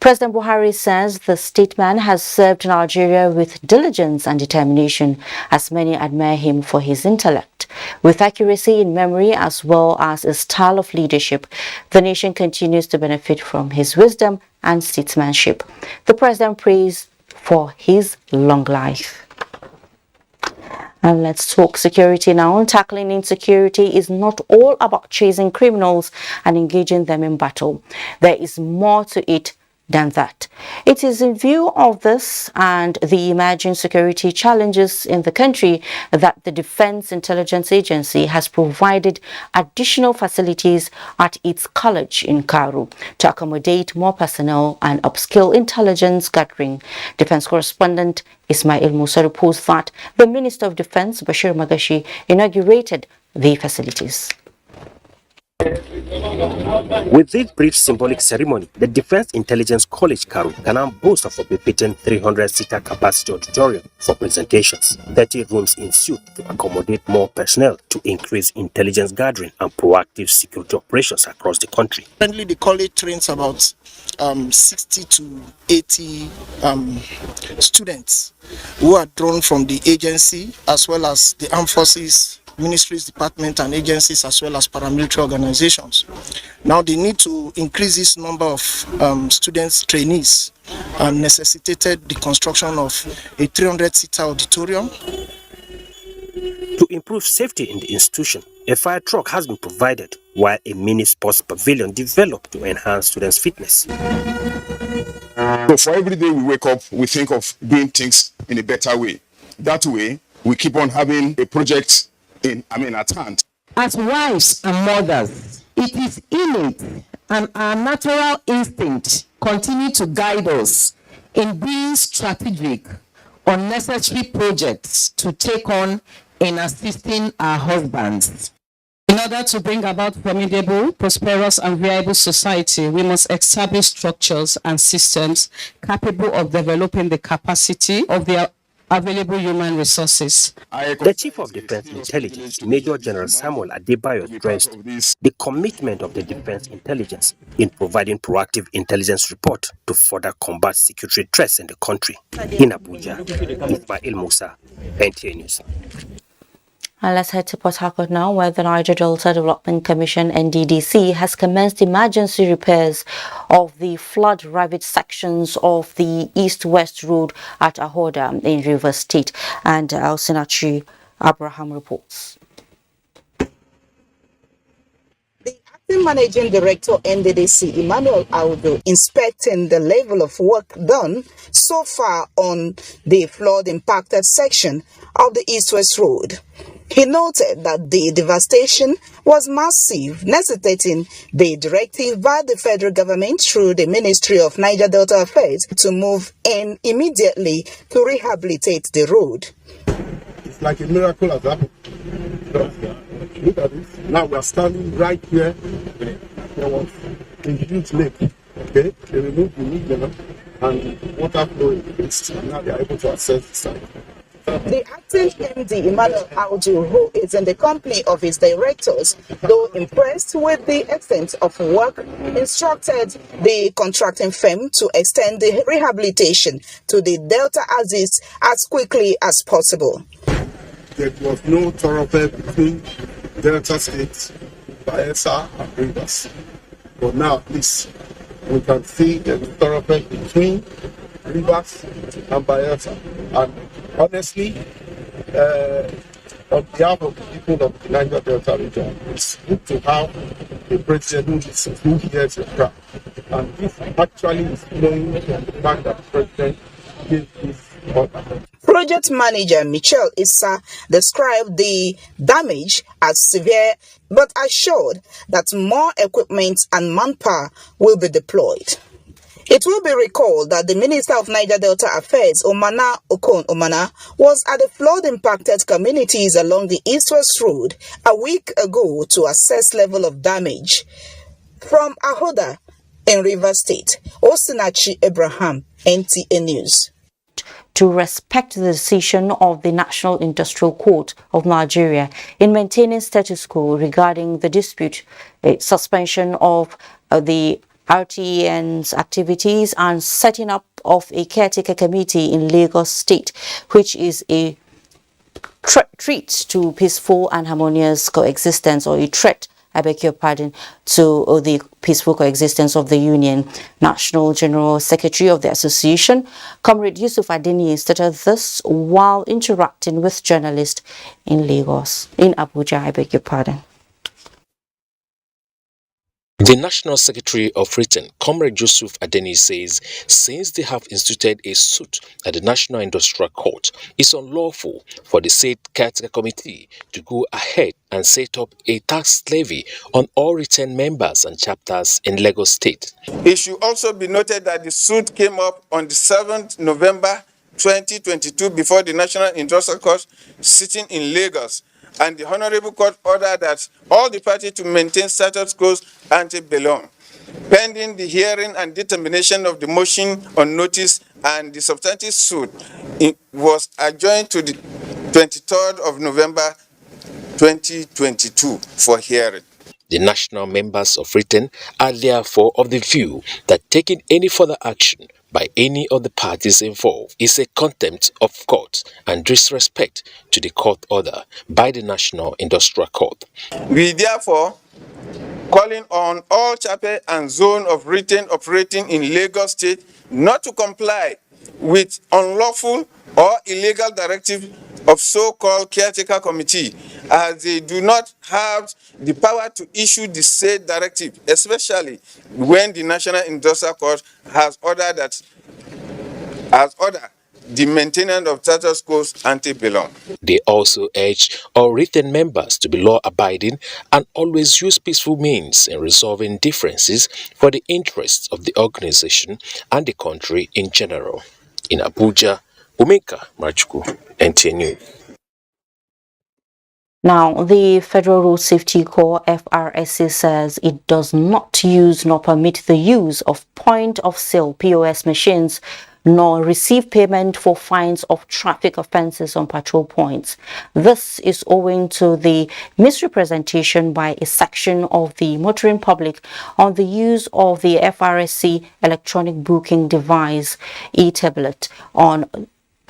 President Buhari says the statesman has served Nigeria with diligence and determination, as many admire him for his intellect. With accuracy in memory as well as a style of leadership, the nation continues to benefit from his wisdom and statesmanship. The president prays for his long life. And let's talk security now. Tackling insecurity is not all about chasing criminals and engaging them in battle. There is more to it than that. It is in view of this and the emerging security challenges in the country that the Defense Intelligence Agency has provided additional facilities at its college in Karu to accommodate more personnel and upskill intelligence gathering. Defense correspondent Ismail Musa reports that the Minister of Defense, Bashir Magashi, inaugurated the facilities. With this brief symbolic ceremony, the Defense Intelligence College Karu can now boast of a befitting 300-seater capacity auditorium for presentations. 30 rooms ensued to accommodate more personnel to increase intelligence gathering and proactive security operations across the country. Currently, the college trains about 60 to 80 students who are drawn from the agency as well as the armed forces, ministries, departments, and agencies, as well as paramilitary organizations. Now they need to increase this number of students, trainees, and necessitated the construction of a 300-seater auditorium. To improve safety in the institution, a fire truck has been provided, while a mini sports pavilion developed to enhance students' fitness. So for every day we wake up, we think of doing things in a better way. That way, we keep on having a project at hand. As wives and mothers, it is innate and our natural instinct continue to guide us in being strategic on necessary projects to take on in assisting our husbands. In order to bring about formidable, prosperous, and viable society, we must establish structures and systems capable of developing the capacity of the available human resources. The Chief of Defense Intelligence, Major General Samuel Adebayo, stressed the commitment of the Defense Intelligence in providing proactive intelligence report to further combat security threats in the country. In Abuja, Ismail Musa, NTA News. And let's head to Port Harcourt now, where the Niger Delta Development Commission, NDDC, has commenced emergency repairs of the flood-ravaged sections of the east-west road at Ahoda in Rivers State. And Elsinachi Abraham reports. The Managing Director NDDC, Emmanuel Audo, inspecting the level of work done so far on the flood-impacted section of the east-west road. He noted that the devastation was massive, necessitating the directive by the federal government through the Ministry of Niger Delta Affairs to move in immediately to rehabilitate the road. It's like a miracle has happened. Look at this. Now we are standing right here. There was a huge lake. Okay, they removed the leak and water flowing. Now they are able to access the site. The acting MD, Emmanuel Audu, who is in the company of his directors, though impressed with the extent of work, instructed the contracting firm to extend the rehabilitation to the Delta axis as quickly as possible. There was no thoroughfare between Delta State, Bayelsa, and Rivers. But now, at least, we can see the thoroughfare between Rivers and Bayelsa. And honestly, on behalf of the people of the Niger Delta region, it's good to have a president who hears the crowd. And this actually is flowing from the fact that the president gave this order. Project manager Michelle Issa described the damage as severe, but assured that more equipment and manpower will be deployed. It will be recalled that the Minister of Niger Delta Affairs, Omana Okon Omana, was at the flood-impacted communities along the east-west road a week ago to assess level of damage. From Ahoda in Rivers State, Osinachi Abraham, NTA News. To respect the decision of the National Industrial Court of Nigeria in maintaining status quo regarding the dispute, suspension of the RTN's activities and setting up of a caretaker committee in Lagos State, which is a threat to peaceful and harmonious coexistence, or a threat, I beg your pardon, to the peaceful coexistence of the Union. National General Secretary of the Association, Comrade Yusuf Adeni, stated this while interacting with journalists in Abuja, I beg your pardon. The National Secretary of Britain, Comrade Yusuf Adeni, says since they have instituted a suit at the National Industrial Court, it's unlawful for the said caretaker committee to go ahead and set up a tax levy on all retained members and chapters in Lagos State. It should also be noted that the suit came up on the 7th November 2022 before the National Industrial Court sitting in Lagos, and the Honorable Court ordered that all the parties to maintain status quo ante bellum. Pending the hearing and determination of the motion on notice and the substantive suit, it was adjourned to the 23rd of November 2022 for hearing. The national members of Britain are therefore of the view that taking any further action by any of the parties involved is a contempt of court and disrespect to the court order by the National Industrial Court. We therefore calling on all chapter and zone of Britain operating in Lagos State not to comply with unlawful or illegal directive of so-called caretaker committee, as they do not have the power to issue the said directive, especially when the National Industrial Court has ordered the maintenance of status quo ante bellum. They also urge all written members to be law-abiding and always use peaceful means in resolving differences for the interests of the organization and the country in general. In Abuja, Umeka Machuku, NTA News. Now, the Federal Road Safety Corps FRSC says it does not use nor permit the use of point-of-sale POS machines nor receive payment for fines of traffic offences on patrol points. This is owing to the misrepresentation by a section of the motoring public on the use of the FRSC electronic booking device, e-tablet, on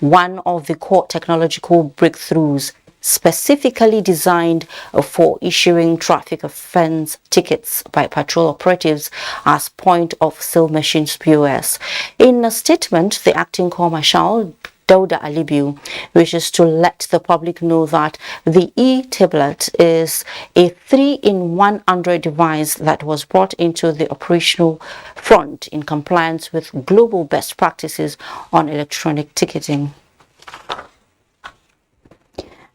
one of the core technological breakthroughs specifically designed for issuing traffic offense tickets by patrol operatives as point-of-sale machines POS. In a statement, the acting Corps Marshal Dauda Alibiu wishes to let the public know that the e-tablet is a 3-in-1 Android device that was brought into the operational front in compliance with global best practices on electronic ticketing.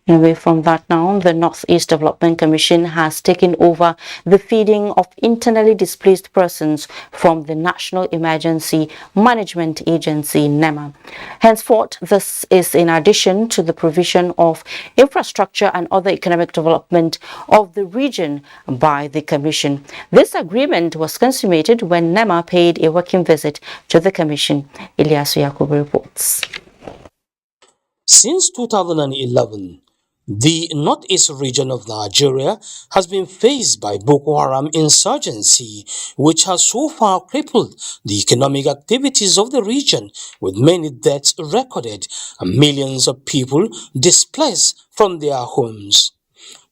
Away from that now, the Northeast Development Commission has taken over the feeding of internally displaced persons from the National Emergency Management Agency, NEMA. Henceforth, this is in addition to the provision of infrastructure and other economic development of the region by the Commission. This agreement was consummated when NEMA paid a working visit to the Commission. Ilyasu Yakubu reports. Since 2011, the northeast region of Nigeria has been faced by Boko Haram insurgency, which has so far crippled the economic activities of the region, with many deaths recorded and millions of people displaced from their homes.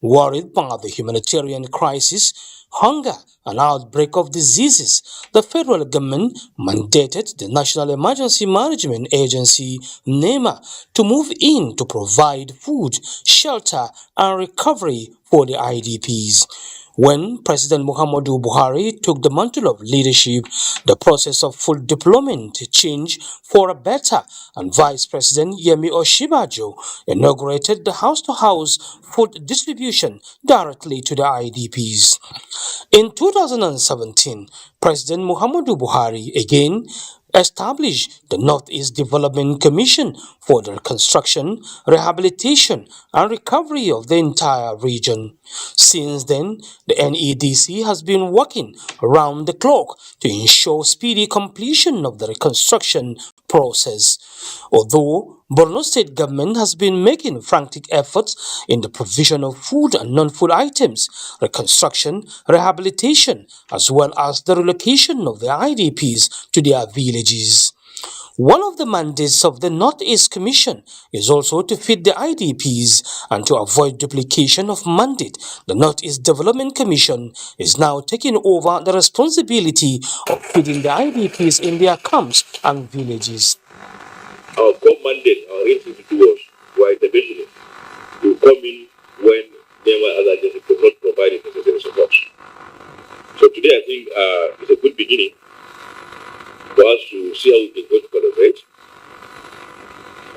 Worried by the humanitarian crisis, hunger, and outbreak of diseases, the federal government mandated the National Emergency Management Agency, NEMA, to move in to provide food, shelter, and recovery for the IDPs. When President Muhammadu Buhari took the mantle of leadership, the process of full deployment changed for a better, and Vice President Yemi Oshibajo inaugurated the house-to-house food distribution directly to the IDPs. In 2017, President Muhammadu Buhari again established the Northeast Development Commission for the reconstruction, rehabilitation, and recovery of the entire region. Since then, the NEDC has been working around the clock to ensure speedy completion of the reconstruction process. Although Borno State government has been making frantic efforts in the provision of food and non-food items, reconstruction, rehabilitation, as well as the relocation of the IDPs to their villages. One of the mandates of the Northeast Commission is also to feed the IDPs, and to avoid duplication of mandate, the Northeast Development Commission is now taking over the responsibility of feeding the IDPs in their camps and villages. Our core mandate, our individuals who are interventionist, will come in when NEMA and other agencies could not provide necessary support. So today I think it's a good beginning for us to see how we can go to collaborate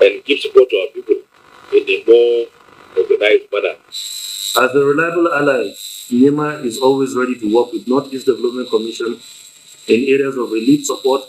and give support to our people in a more organized manner. As a reliable ally, NEMA is always ready to work with Northeast Development Commission in areas of relief support,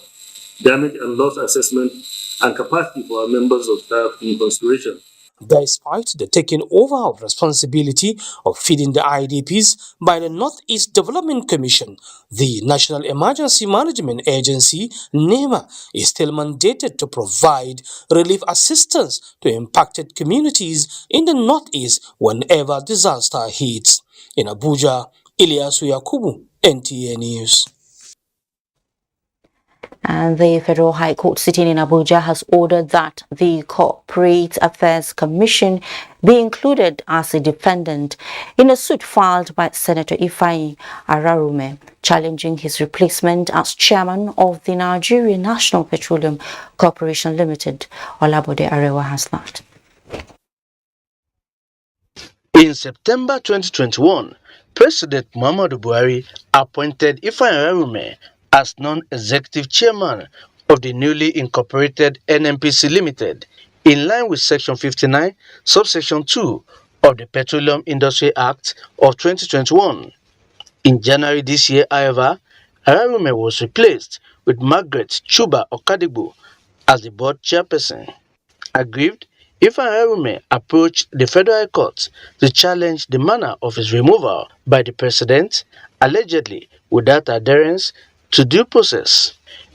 damage and loss assessment, and capacity for our members of staff in consideration. Despite the taking over of responsibility of feeding the IDPs by the Northeast Development Commission, the National Emergency Management Agency, NEMA, is still mandated to provide relief assistance to impacted communities in the Northeast whenever disaster hits. In Abuja, Ilyasu Yakubu, NTA News. And the Federal High Court sitting in Abuja has ordered that the Corporate Affairs Commission be included as a defendant in a suit filed by Senator Ifeanyi Ararume, challenging his replacement as chairman of the Nigerian National Petroleum Corporation Limited. Olabode Arewa has that. In September 2021, President Muhammadu Buhari appointed Ifeanyi Ararume as non-executive chairman of the newly incorporated NNPC Limited, in line with Section 59, Subsection 2 of the Petroleum Industry Act of 2021. In January this year, however, Ararume was replaced with Margaret Chuba Okadigbo as the board chairperson. Aggrieved, Ifeanyi approached the Federal Court to challenge the manner of his removal by the president, allegedly without adherence to due process.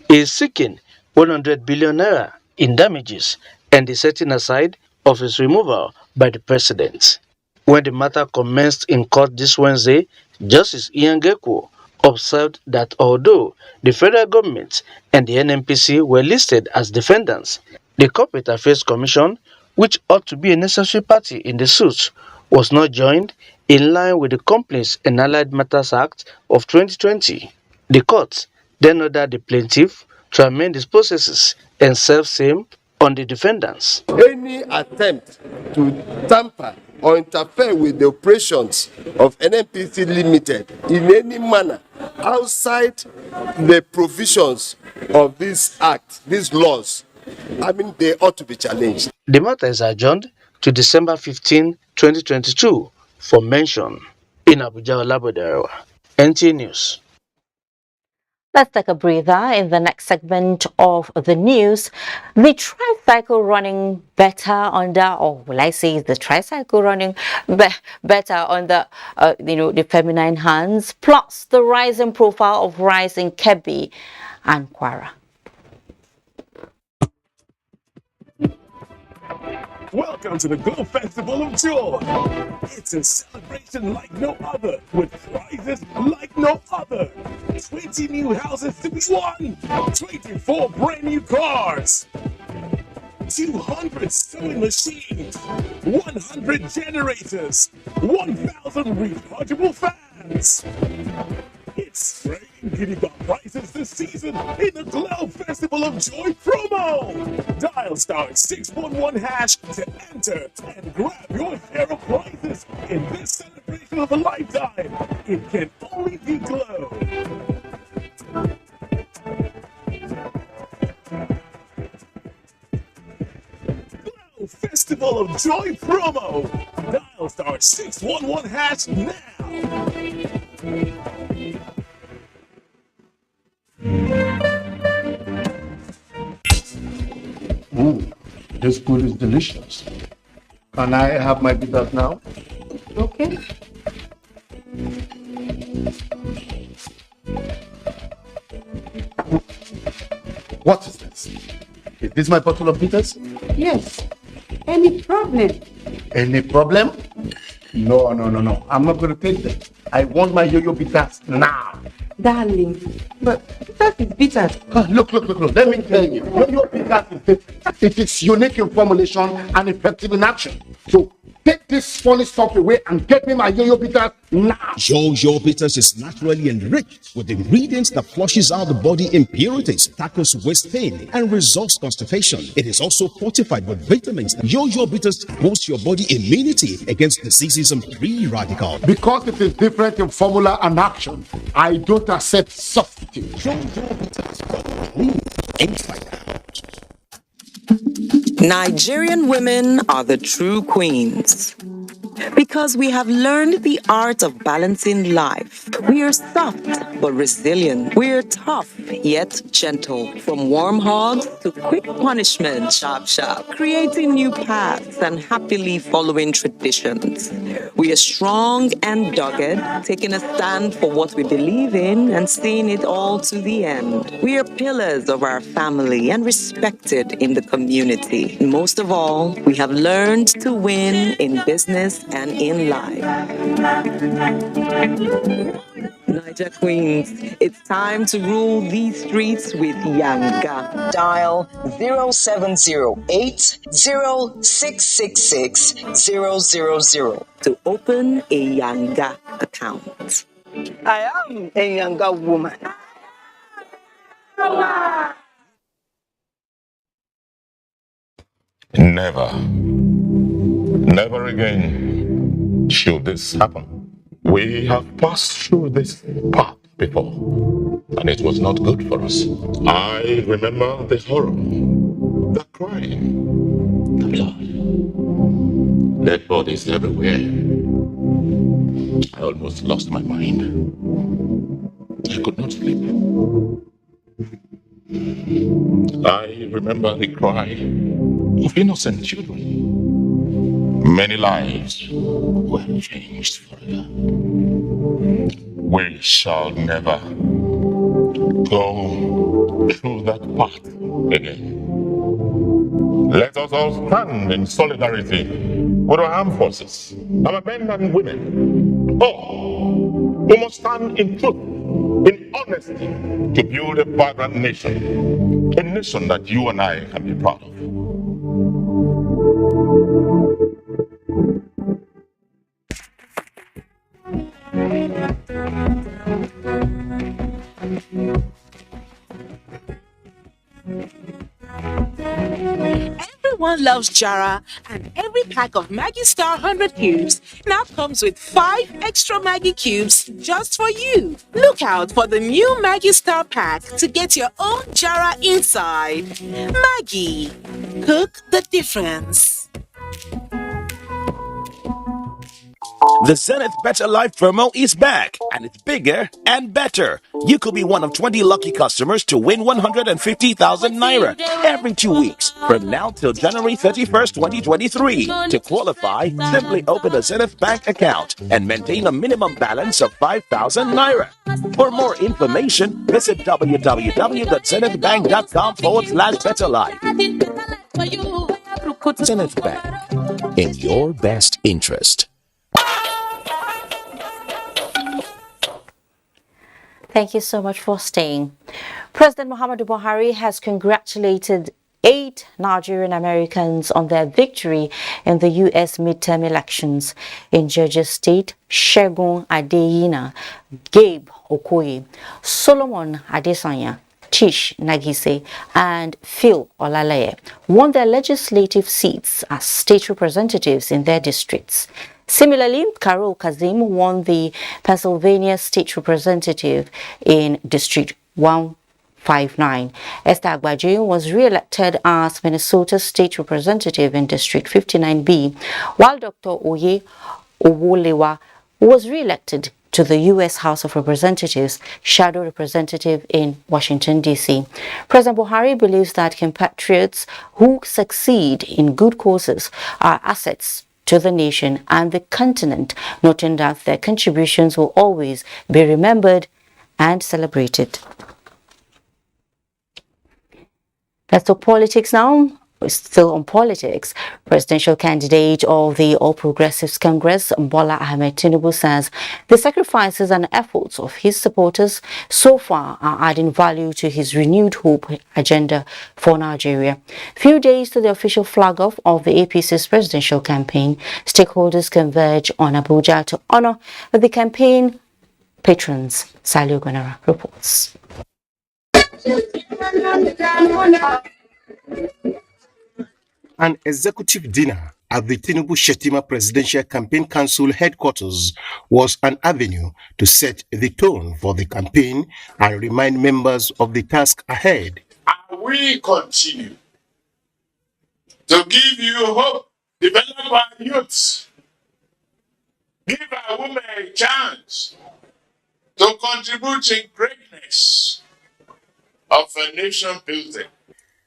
He is seeking 100 billion naira in damages and the setting aside of his removal by the president. When the matter commenced in court this Wednesday, Justice Ian Gekwo observed that although the federal government and the NNPC were listed as defendants, the Corporate Affairs Commission, which ought to be a necessary party in the suit, was not joined in line with the Companies and Allied Matters Act of 2020. The court then ordered the plaintiff to amend his processes and serve same on the defendants. Any attempt to tamper or interfere with the operations of NNPC Limited in any manner outside the provisions of this act, these laws, they ought to be challenged. The matter is adjourned to December 15, 2022 for mention. In Abuja, Olabodero, NTA News. Let's take a breather. In the next segment of the news, the tricycle running better under, or will I say the tricycle running better under, the feminine hands, plus the rising profile of rice in Kebbi and Kwara. Welcome to the Go Festival of Joy. It's a celebration like no other, with prizes like no other. 20 new houses to be won, 24 brand new cars, 200 sewing machines, 100 generators, 1,000 rechargeable fans. It's spraying giddy got prizes this season in the Glow Festival of Joy promo. Dial *611# to enter and grab your share of prizes in this celebration of a lifetime. It can only be Glow. Glow Festival of Joy promo. Dial *611# now. Ooh, this food is delicious. Can I have my pizzas now? Okay. What is this? Is this my bottle of bitters? Yes. Any problem? Any problem? No. I'm not going to take them. I want my yo-yo bitters now. Darling, but that is bitter. Look. Let me tell you. Yo-yo bitters is different. It is unique in formulation and effective in action. So take this funny stuff away and get me my yo-yo bitters now. Yo-yo bitters is naturally enriched with ingredients that flushes out the body impurities, tackles waist pain, and resolves constipation. It is also fortified with vitamins. Yo-yo bitters boosts your body immunity against diseases and free radicals. Because it is different in formula and action, I don't accept substitute. Yo-yo bitters, inside out. Nigerian women are the true queens. Because we have learned the art of balancing life. We are soft but resilient. We are tough yet gentle. From warm hugs to quick punishment, sharp, creating new paths and happily following traditions. We are strong and dogged, taking a stand for what we believe in and seeing it all to the end. We are pillars of our family and respected in the community. And most of all, we have learned to win in business and in life. Niger Queens, it's time to rule these streets with Yanga. Dial 07080666 to open a Yanga account. I am a Yanga woman. Never again should this happen. We have passed through this path before, and it was not good for us. I remember the horror, the crying, the blood, dead bodies everywhere. I almost lost my mind. I could not sleep. I remember the cry of innocent children. Many lives were changed forever. We shall never go through that path again. Let us all stand in solidarity with our armed forces, our men and women. Oh, we must stand in truth, in honesty, to build a vibrant nation, a nation that you and I can be proud of. Everyone loves Jara, and every pack of Maggie Star 100 cubes now comes with 5 extra Maggie cubes just for you. Look out for the new Maggie Star pack to get your own Jara inside. Maggie, cook the difference. The Zenith Better Life promo is back, and it's bigger and better. You could be one of 20 lucky customers to win 150,000 naira every 2 weeks from now till January 31st, 2023. To qualify, simply open a Zenith Bank account and maintain a minimum balance of 5,000 naira. For more information, visit www.zenithbank.com/betterlife. Zenith Bank, in your best interest. Thank you so much for staying. President Muhammadu Buhari has congratulated 8 Nigerian Americans on their victory in the U.S. midterm elections. In Georgia State, Segun Adeyina, Gabe Okoye, Solomon Adesanya, Tish Nagise, and Phil Olaleye won their legislative seats as state representatives in their districts. Similarly, Carol Kazim won the Pennsylvania State Representative in District 159. Esther Agbaje was re-elected as Minnesota State Representative in District 59B, while Dr. Oye Owolewa was re-elected to the U.S. House of Representatives Shadow Representative in Washington, D.C. President Buhari believes that compatriots who succeed in good causes are assets to the nation and the continent, noting that their contributions will always be remembered and celebrated. Let's talk politics now. We're still on politics. Presidential candidate of the All Progressives Congress, Bola Ahmed Tinubu, says the sacrifices and efforts of his supporters so far are adding value to his renewed hope agenda for Nigeria. Few days to the official flag-off of the APC's presidential campaign, stakeholders converge on Abuja to honor the campaign patrons. Saliu Gonara reports. An executive dinner at the Tinubu Shetima Presidential Campaign Council headquarters was an avenue to set the tone for the campaign and remind members of the task ahead. And we continue to give you hope, develop our youths, give our women a chance to contribute in greatness of a nation building.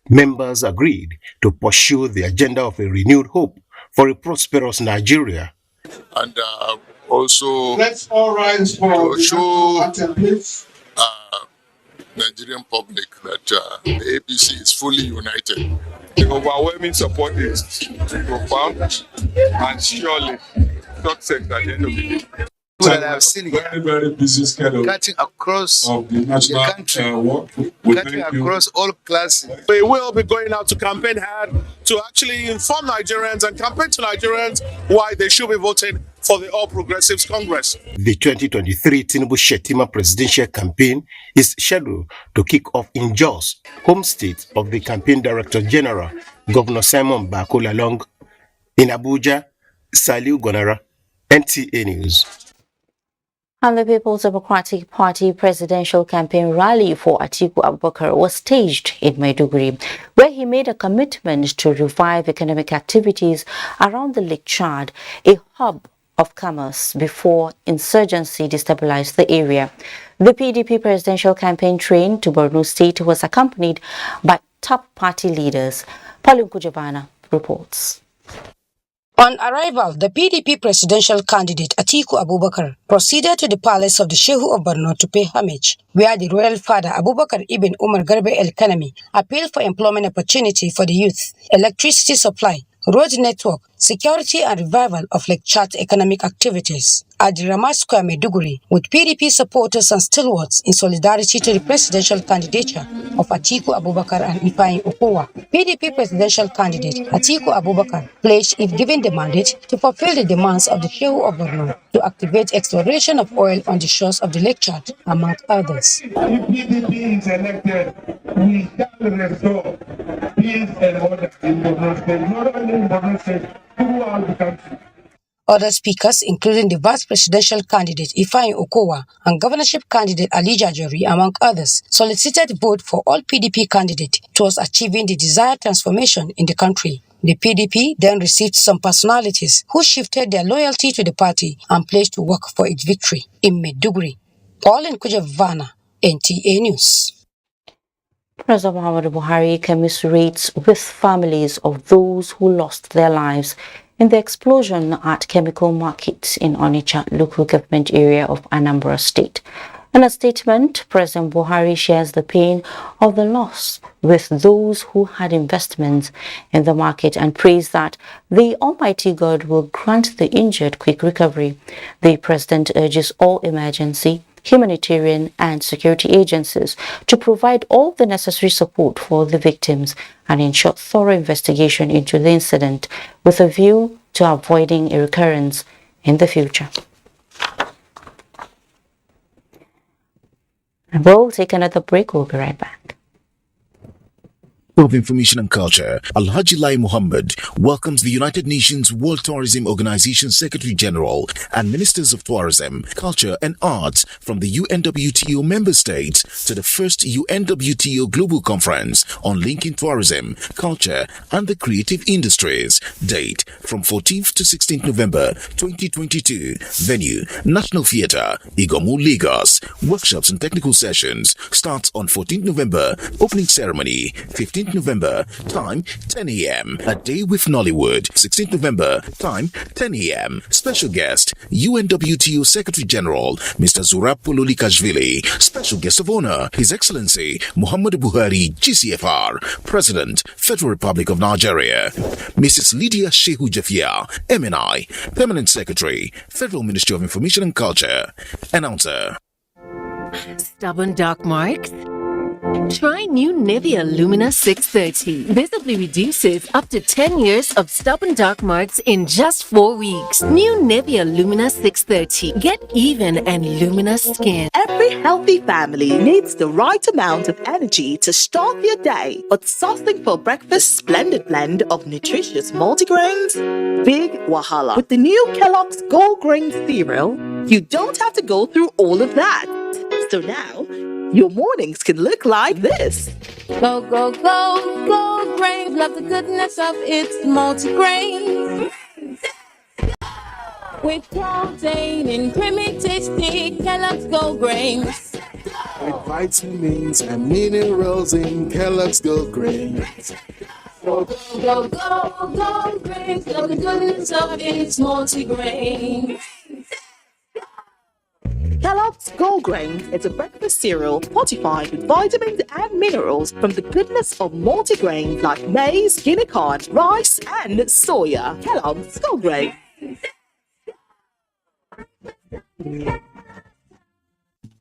Members agreed to pursue the agenda of a renewed hope for a prosperous Nigeria. And also Let's all rise for to show Nigerian public that the APC is fully united. The overwhelming support is profound and surely success at the end of the day. That I have seen very busy schedule cutting across of the national country, cutting across all classes. We will be going out to campaign hard to actually inform Nigerians and campaign to Nigerians why they should be voting for the All Progressives Congress. The 2023 Tinubu Shetima presidential campaign is scheduled to kick off in Jos, home state of the campaign director general, Governor Simon Bakolalong. In Abuja, Saliu Gonara, NTA News. And the People's Democratic Party presidential campaign rally for Atiku Abubakar was staged in Maiduguri, where he made a commitment to revive economic activities around the Lake Chad, a hub of commerce, before insurgency destabilized the area. The PDP presidential campaign train to Borno State was accompanied by top party leaders. Pauline Kujabana reports. On arrival, the PDP presidential candidate Atiku Abubakar proceeded to the palace of the Shehu of Borno to pay homage, where the royal father Abubakar ibn Umar Garba El Kanami appealed for employment opportunity for the youth, electricity supply, road network, security and revival of Lake Chad economic activities. At the Rama Square, Maiduguri, with PDP supporters and stalwarts in solidarity to the presidential candidature of Atiku Abubakar and Ifeanyi Okowa. PDP presidential candidate Atiku Abubakar pledged, if given the mandate, to fulfill the demands of the Shehu of Borno to activate exploration of oil on the shores of the Lake Chad, among others. If PDP is elected, we shall restore peace and order in Borno State, not only in Borno State, throughout the country. Other speakers, including the vice presidential candidate Ifeanyi Okowa and governorship candidate Ali Jajori, among others, solicited vote for all PDP candidates towards achieving the desired transformation in the country. The PDP then received some personalities who shifted their loyalty to the party and pledged to work for its victory. In Maiduguri, Pauline Kujavana, NTA News. President Muhammadu Buhari commiserates with families of those who lost their lives in the explosion at Chemical Market in Onitsha local government area of Anambra State. In a statement, President Buhari shares the pain of the loss with those who had investments in the market and prays that the Almighty God will grant the injured quick recovery. The President urges all emergency, humanitarian and security agencies to provide all the necessary support for the victims and ensure thorough investigation into the incident with a view to avoiding a recurrence in the future. And we'll take another break. We'll be right back. Of Information and Culture, Alhaji Lai Muhammad welcomes the United Nations World Tourism Organization Secretary General and Ministers of Tourism, Culture and Arts from the UNWTO member states to the first UNWTO Global Conference on Linking Tourism, Culture and the Creative Industries. Date from 14th to 16th November 2022. Venue, National Theatre, Igomu, Lagos. Workshops and technical sessions starts on 14th November. Opening ceremony, 15th November, time 10 a.m. A Day with Nollywood, 16th November, time 10 a.m. Special guest, UNWTO Secretary General, Mr. Zurab Pololikashvili. Special guest of honor, His Excellency Muhammadu Buhari, GCFR, President, Federal Republic of Nigeria. Mrs. Lydia Shehu Jafia, MNI, Permanent Secretary, Federal Ministry of Information and Culture. Announcer. Stubborn dark marks? Try new Nivea Lumina 630. Visibly reduces up to 10 years of stubborn dark marks in just 4 weeks. New Nivea Lumina 630. Get even and luminous skin. Every healthy family needs the right amount of energy to start their day. But something for breakfast splendid blend of nutritious multigrains? Big wahala. With the new Kellogg's Gold Grain cereal, you don't have to go through all of that. So now, your mornings can look like this. Go, go, go, Gold Grain. Love the goodness of its multigrain. With protein and creamy tasty Kellogg's Gold Grains. With vitamins and minerals in Kellogg's Gold Grains. Go, go, go, Gold Grains. Love the goodness of its multigrain. Kellogg's Gold Grain is a breakfast cereal fortified with vitamins and minerals from the goodness of multigrains like maize, guinea corn, rice, and soya. Kellogg's Gold Grain.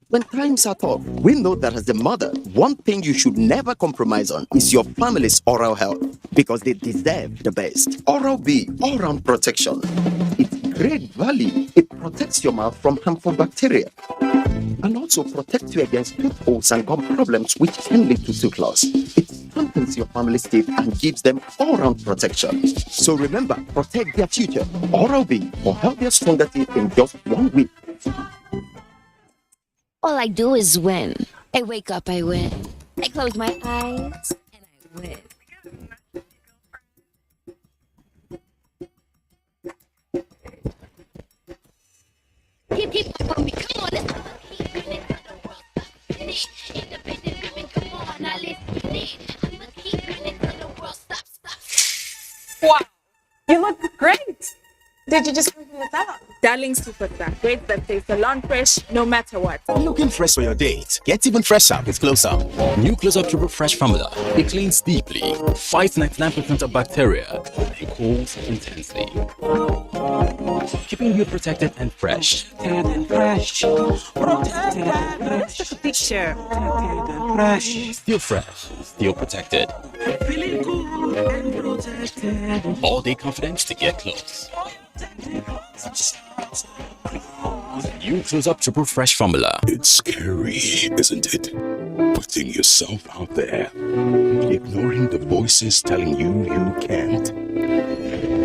When times are tough, we know that as a mother, one thing you should never compromise on is your family's oral health because they deserve the best. Oral-B, all-round protection. It's great value. It protects your mouth from harmful bacteria and also protects you against tooth holes and gum problems which can lead to tooth loss. It strengthens your family's teeth and gives them all-round protection. So remember, protect their future. Oral-B for healthier, stronger teeth in just 1 week. All I do is win. I wake up, I win. I close my eyes, and I win. Keep on me, come on, let's keep it. Independent women, come on, now let's get it. I'ma keep it until the world stops. Did you just work this out? Darling Superstar. Great that tastes salon fresh no matter what. Looking fresh for your date? Get even fresher with Close Up. New Close Up Triple Fresh formula. It cleans deeply, fights 99% of bacteria, and cools intensely. Keeping you protected and fresh. Protected and fresh. Let's take a picture. Protected and fresh. Still fresh, still protected. Feeling cool and protected. All day confidence to get close. New Close Up Triple Fresh formula. It's scary, isn't it? Putting yourself out there, ignoring the voices telling you you can't.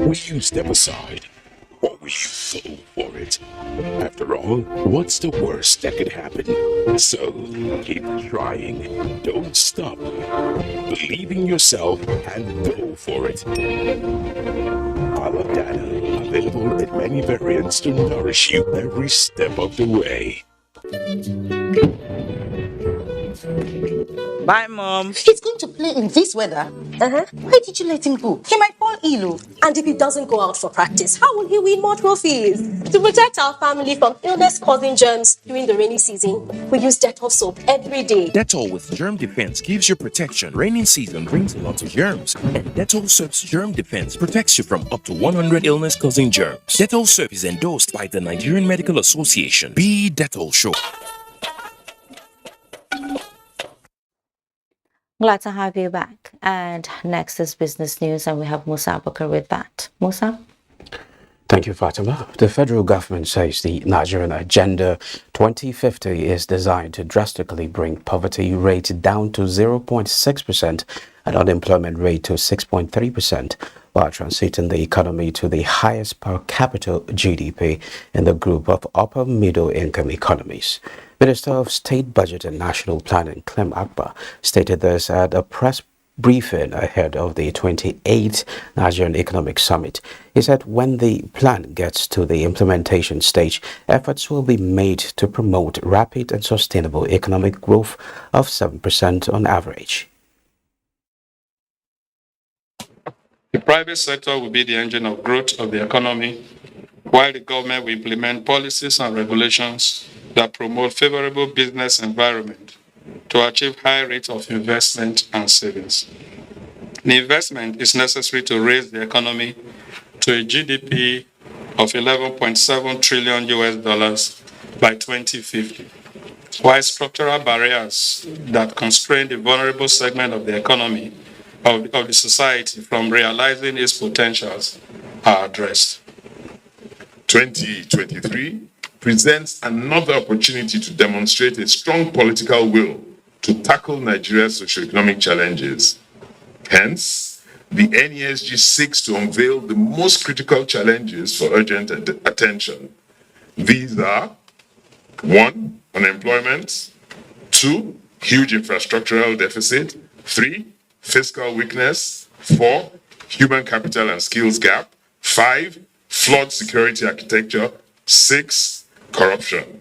Will you step aside, or will you fall for it? After all, what's the worst that could happen? So keep trying. Don't stop. Believe in yourself and go for it. Our data available in many variants to nourish you every step of the way. Bye, Mom. He's going to play in this weather. Why did you let him go? He might fall ill. And if he doesn't go out for practice, how will he win more trophies? To protect our family from illness-causing germs during the rainy season, we use Dettol soap every day. Dettol with Germ Defense gives you protection. Rainy season brings a lot of germs, and Dettol soap's Germ Defense protects you from up to 100 illness-causing germs. Dettol soap is endorsed by the Nigerian Medical Association. Be Dettol sure. Glad to have you back. And next is business news, and we have Musa Abubakar with that. Musa? Thank you, Fatima. The federal government says the Nigerian Agenda 2050 is designed to drastically bring poverty rate down to 0.6% and unemployment rate to 6.3%, while transiting the economy to the highest per capita GDP in the group of upper middle income economies. Minister of State Budget and National Planning, Clem Akbar, stated this at a press briefing ahead of the 28th Nigerian Economic Summit. He said when the plan gets to the implementation stage, efforts will be made to promote rapid and sustainable economic growth of 7% on average. The private sector will be the engine of growth of the economy, while the government will implement policies and regulations that promote favorable business environment to achieve high rates of investment and savings. The investment is necessary to raise the economy to a GDP of $11.7 trillion by 2050, while structural barriers that constrain the vulnerable segment of the economy of the society from realizing its potentials are addressed. 2023 presents another opportunity to demonstrate a strong political will to tackle Nigeria's socioeconomic challenges. Hence, the NESG seeks to unveil the most critical challenges for urgent attention. These are 1. Unemployment, 2. Huge infrastructural deficit, 3. Fiscal weakness, 4. Human capital and skills gap, 5. Flawed security architecture, 6. Corruption.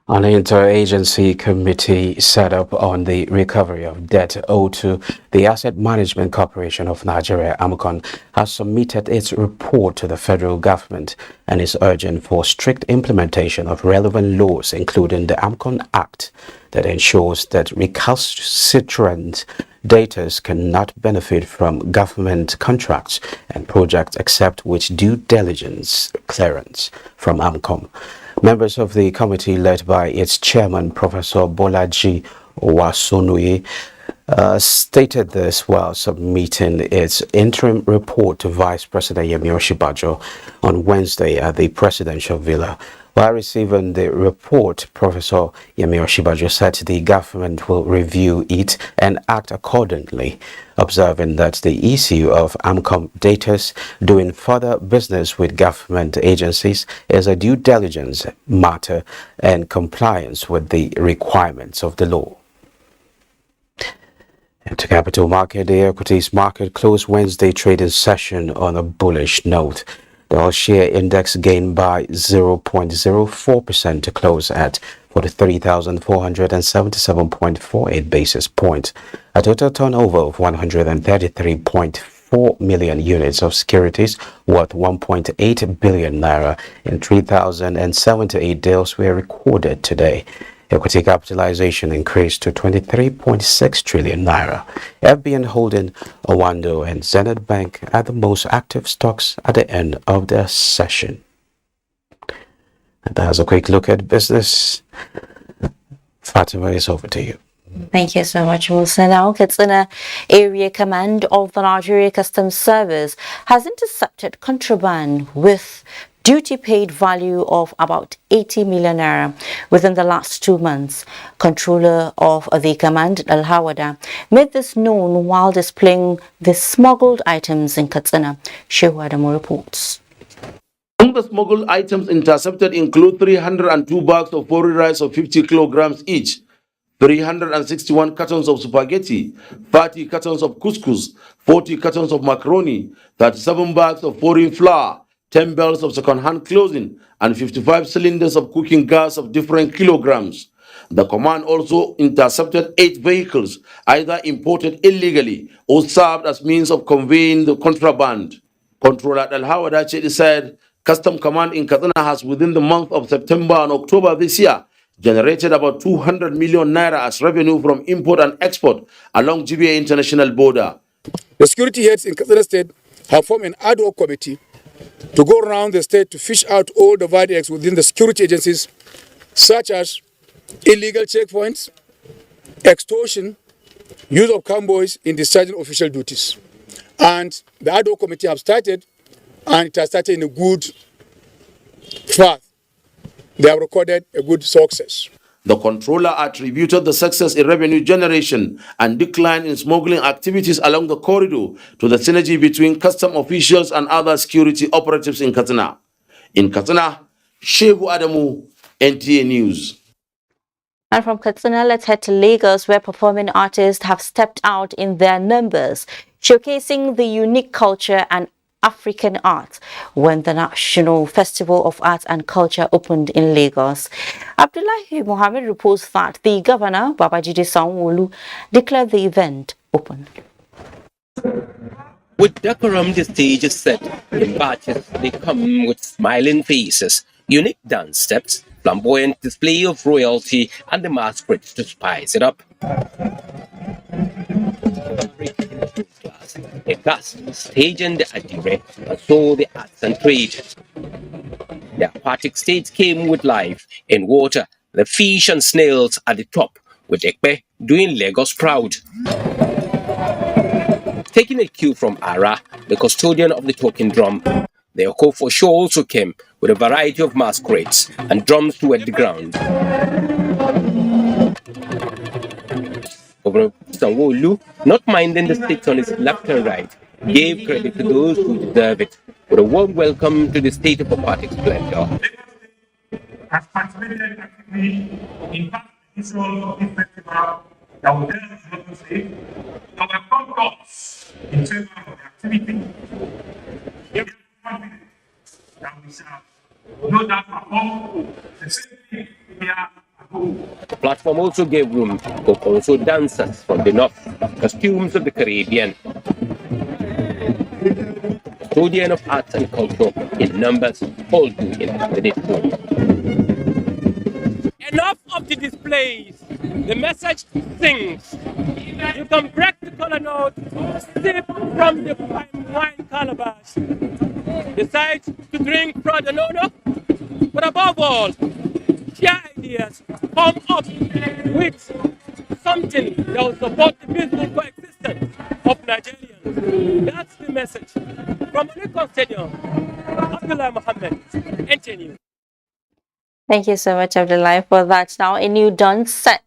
An interagency committee set up on the recovery of debt owed to the Asset Management Corporation of Nigeria, AMCON, has submitted its report to the federal government and is urging for strict implementation of relevant laws, including the AMCON Act, that ensures that recalcitrant debtors cannot benefit from government contracts and projects except with due diligence clearance from AMCON. Members of the committee, led by its chairman, Professor Bolaji Owasonuye, stated this while submitting its interim report to Vice President Yemi Osinbajo on Wednesday at the Presidential Villa. While receiving the report, Professor Yemi Osinbajo said the government will review it and act accordingly, observing that the issue of AMCON debtors doing further business with government agencies is a due diligence matter and compliance with the requirements of the law. To capital market, the equities market closed Wednesday trading session on a bullish note. The all-share index gained by 0.04% to close at 43,477.48 basis points. A total turnover of 133.4 4 million units of securities worth 1.8 billion naira in 3,078 deals were recorded today. Equity capitalization increased to 23.6 trillion naira. FBN Holding, Owando, and Zenith Bank are the most active stocks at the end of the session. And that's a quick look at business. Fatima, is over to you. Thank you so much, Wilson. Now, Katsina Area Command of the Nigeria Customs Service has intercepted contraband with duty-paid value of about 80 million naira within the last 2 months. Controller of the command, Al-Hawada, made this known while displaying the smuggled items in Katsina. Shehu Adamu reports. Among the smuggled items intercepted include 302 bags of foreign rice of 50 kilograms each, 361 cartons of spaghetti, 30 cartons of couscous, 40 cartons of macaroni, 37 bags of foreign flour, 10 belts of second-hand clothing, and 55 cylinders of cooking gas of different kilograms. The command also intercepted 8 vehicles, either imported illegally or served as means of conveying the contraband. Controller Al-Hawada said, Custom Command in Katsina has, within the month of September and October this year, generated about 200 million naira as revenue from import and export along GBA international border. The security heads in Katsina State have formed an ad hoc committee to go around the state to fish out all the bad eggs within the security agencies, such as illegal checkpoints, extortion, use of convoys in discharging official duties. And the ad hoc committee have started, and it has started in a good path. They have recorded a good success. The controller attributed the success in revenue generation and decline in smuggling activities along the corridor to the synergy between custom officials and other security operatives in Katsina. In Katsina, Shehu Adamu, NTA News. And from Katsina, let's head to Lagos, where performing artists have stepped out in their numbers, showcasing the unique culture and African art when the National Festival of Arts and Culture opened in Lagos. Abdullahi Mohammed reports that the governor, Babajide Sanwo-Olu, declared the event open. With decorum, the stage is set. In batches, they come with smiling faces, unique dance steps, flamboyant display of royalty, and the masquerade to spice it up. A cast, stage and the adire, and so the arts and trade. The aquatic stage came with life in water, the fish and snails at the top, with Ekpe doing Lagos proud. Taking a cue from Ara, the custodian of the talking drum, the Okofo show also came with a variety of masquerades and drums to wet the ground. Governor Sanwo-Olu, not minding the sticks on his left and right, gave credit to those who deserve it, with a warm welcome to the state of aquatic splendor. Has participated actively in past editions of this festival that will tell us not to say, that will come to us in favor of the activity. We are confident that we shall no doubt perform the same thing here at home. The platform also gave room for also dancers from the north, costumes of the Caribbean. Custodian of arts and culture in numbers, all doing the needful. Enough of the displays. The message sings. You can break the color note, sip from the fine wine calabash. Decide to drink from the no, but above all, share ideas. Come up with something that will support the peaceful coexistence of Nigerians. That's the message. From Lincoln Stadium, Abdullah Mohammed, NTA. Thank you so much, Abdullah, for that. Now, a new dance set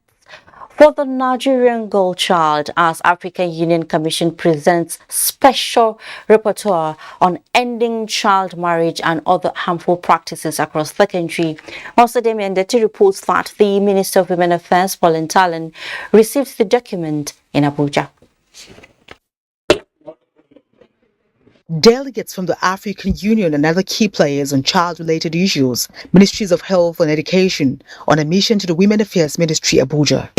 for the Nigerian girl child as African Union Commission presents special repertoire on ending child marriage and other harmful practices across the country. Also, Damian Deti reports that the Minister of Women Affairs, Pauline Talon, received the document in Abuja. Delegates from the African Union and other key players on child-related issues, Ministries of Health and Education, on a mission to the Women Affairs Ministry, Abuja.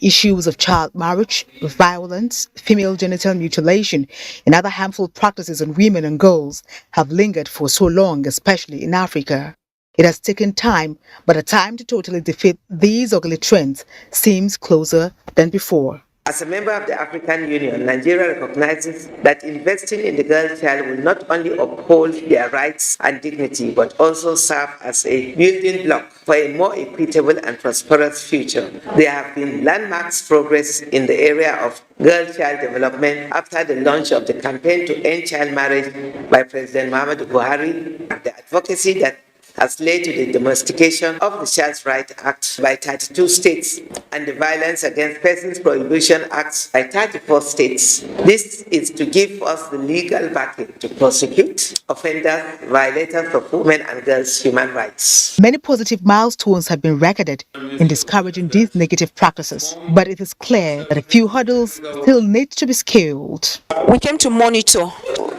Issues of child marriage, violence, female genital mutilation, and other harmful practices on women and girls have lingered for so long, especially in Africa. It has taken time, but a time to totally defeat these ugly trends seems closer than before. As a member of the African Union, Nigeria recognizes that investing in the girl child will not only uphold their rights and dignity, but also serve as a building block for a more equitable and prosperous future. There have been landmark progress in the area of girl child development after the launch of the campaign to end child marriage by President Muhammadu Buhari, the advocacy that has led to the domestication of the Child Rights Act by 32 states and the Violence Against Persons Prohibition Act by 34 states. This is to give us the legal backing to prosecute offenders, violators of women and girls' human rights. Many positive milestones have been recorded in discouraging these negative practices, but it is clear that a few hurdles still need to be scaled. We came to monitor.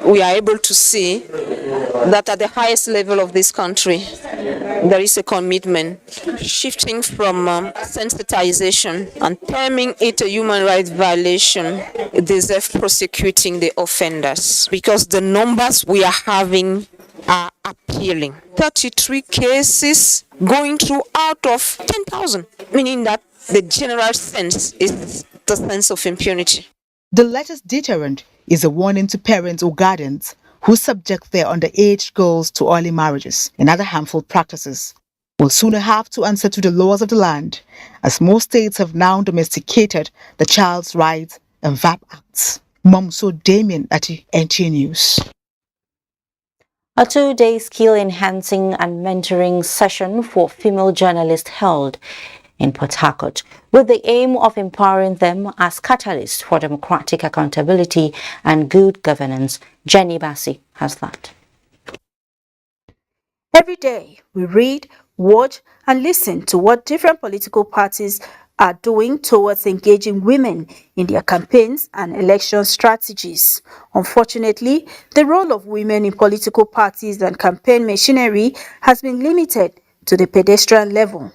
We are able to see that at the highest level of this country, there is a commitment shifting from sensitization and terming it a human rights violation. It deserves prosecuting the offenders because the numbers we are having are appealing. 33 cases going through out of 10,000, meaning that the general sense is the sense of impunity. The latest deterrent is a warning to parents or guardians who subject their underage girls to early marriages and other harmful practices will sooner have to answer to the laws of the land, as most states have now domesticated the Child's Rights and VAP Acts. Momso Damien at NTA News. A 2-day skill-enhancing and mentoring session for female journalists held in Port Harcourt, with the aim of empowering them as catalysts for democratic accountability and good governance. Jenny Bassi has that. Every day, we read, watch, and listen to what different political parties are doing towards engaging women in their campaigns and election strategies. Unfortunately, the role of women in political parties and campaign machinery has been limited to the pedestrian level.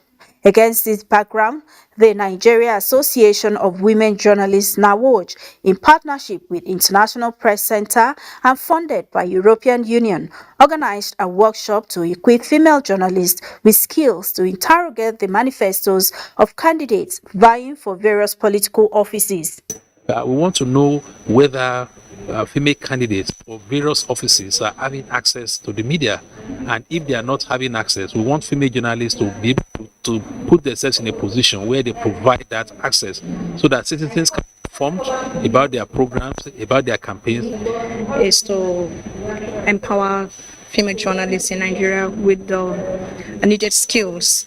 Against this background, the Nigeria Association of Women Journalists (NAWOJ), in partnership with International Press Center and funded by European Union, organized a workshop to equip female journalists with skills to interrogate the manifestos of candidates vying for various political offices. We want to know whether female candidates for various offices are having access to the media, and if they are not having access, we want female journalists to be able to put themselves in a position where they provide that access so that citizens can be informed about their programs, about their campaigns. Is to empower female journalists in Nigeria with the needed skills,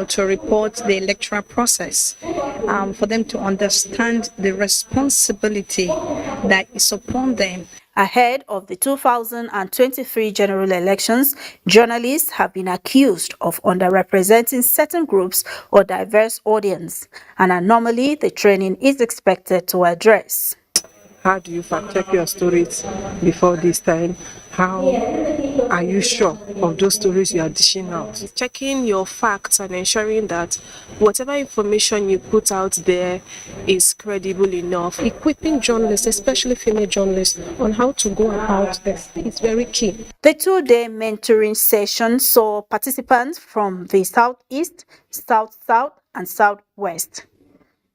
to report the electoral process, for them to understand the responsibility that is upon them. Ahead of the 2023 general elections, journalists have been accused of underrepresenting certain groups or diverse audience, an anomaly the training is expected to address. How do you fact check your stories before this time? How are you sure of those stories you are dishing out? Checking your facts and ensuring that whatever information you put out there is credible enough. Equipping journalists, especially female journalists, on how to go about this is very key. The 2-day mentoring session saw participants from the Southeast, South-South, and Southwest.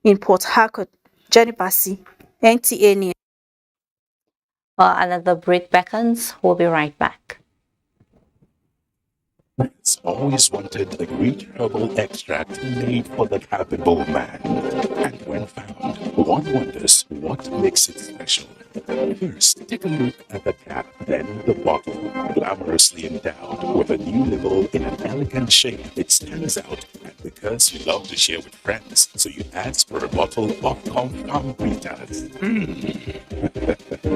In Port Harcourt, Jenny Bassi, NTA News. Well, another break beckons. We'll be right back. It's always wanted a great herbal extract made for the capable man. And when found, one wonders what makes it special. First, take a look at the cap, then the bottle, glamorously endowed with a new label in an elegant shape. It stands out, and because you love to share with friends, so you ask for a bottle of Confirm Bitters.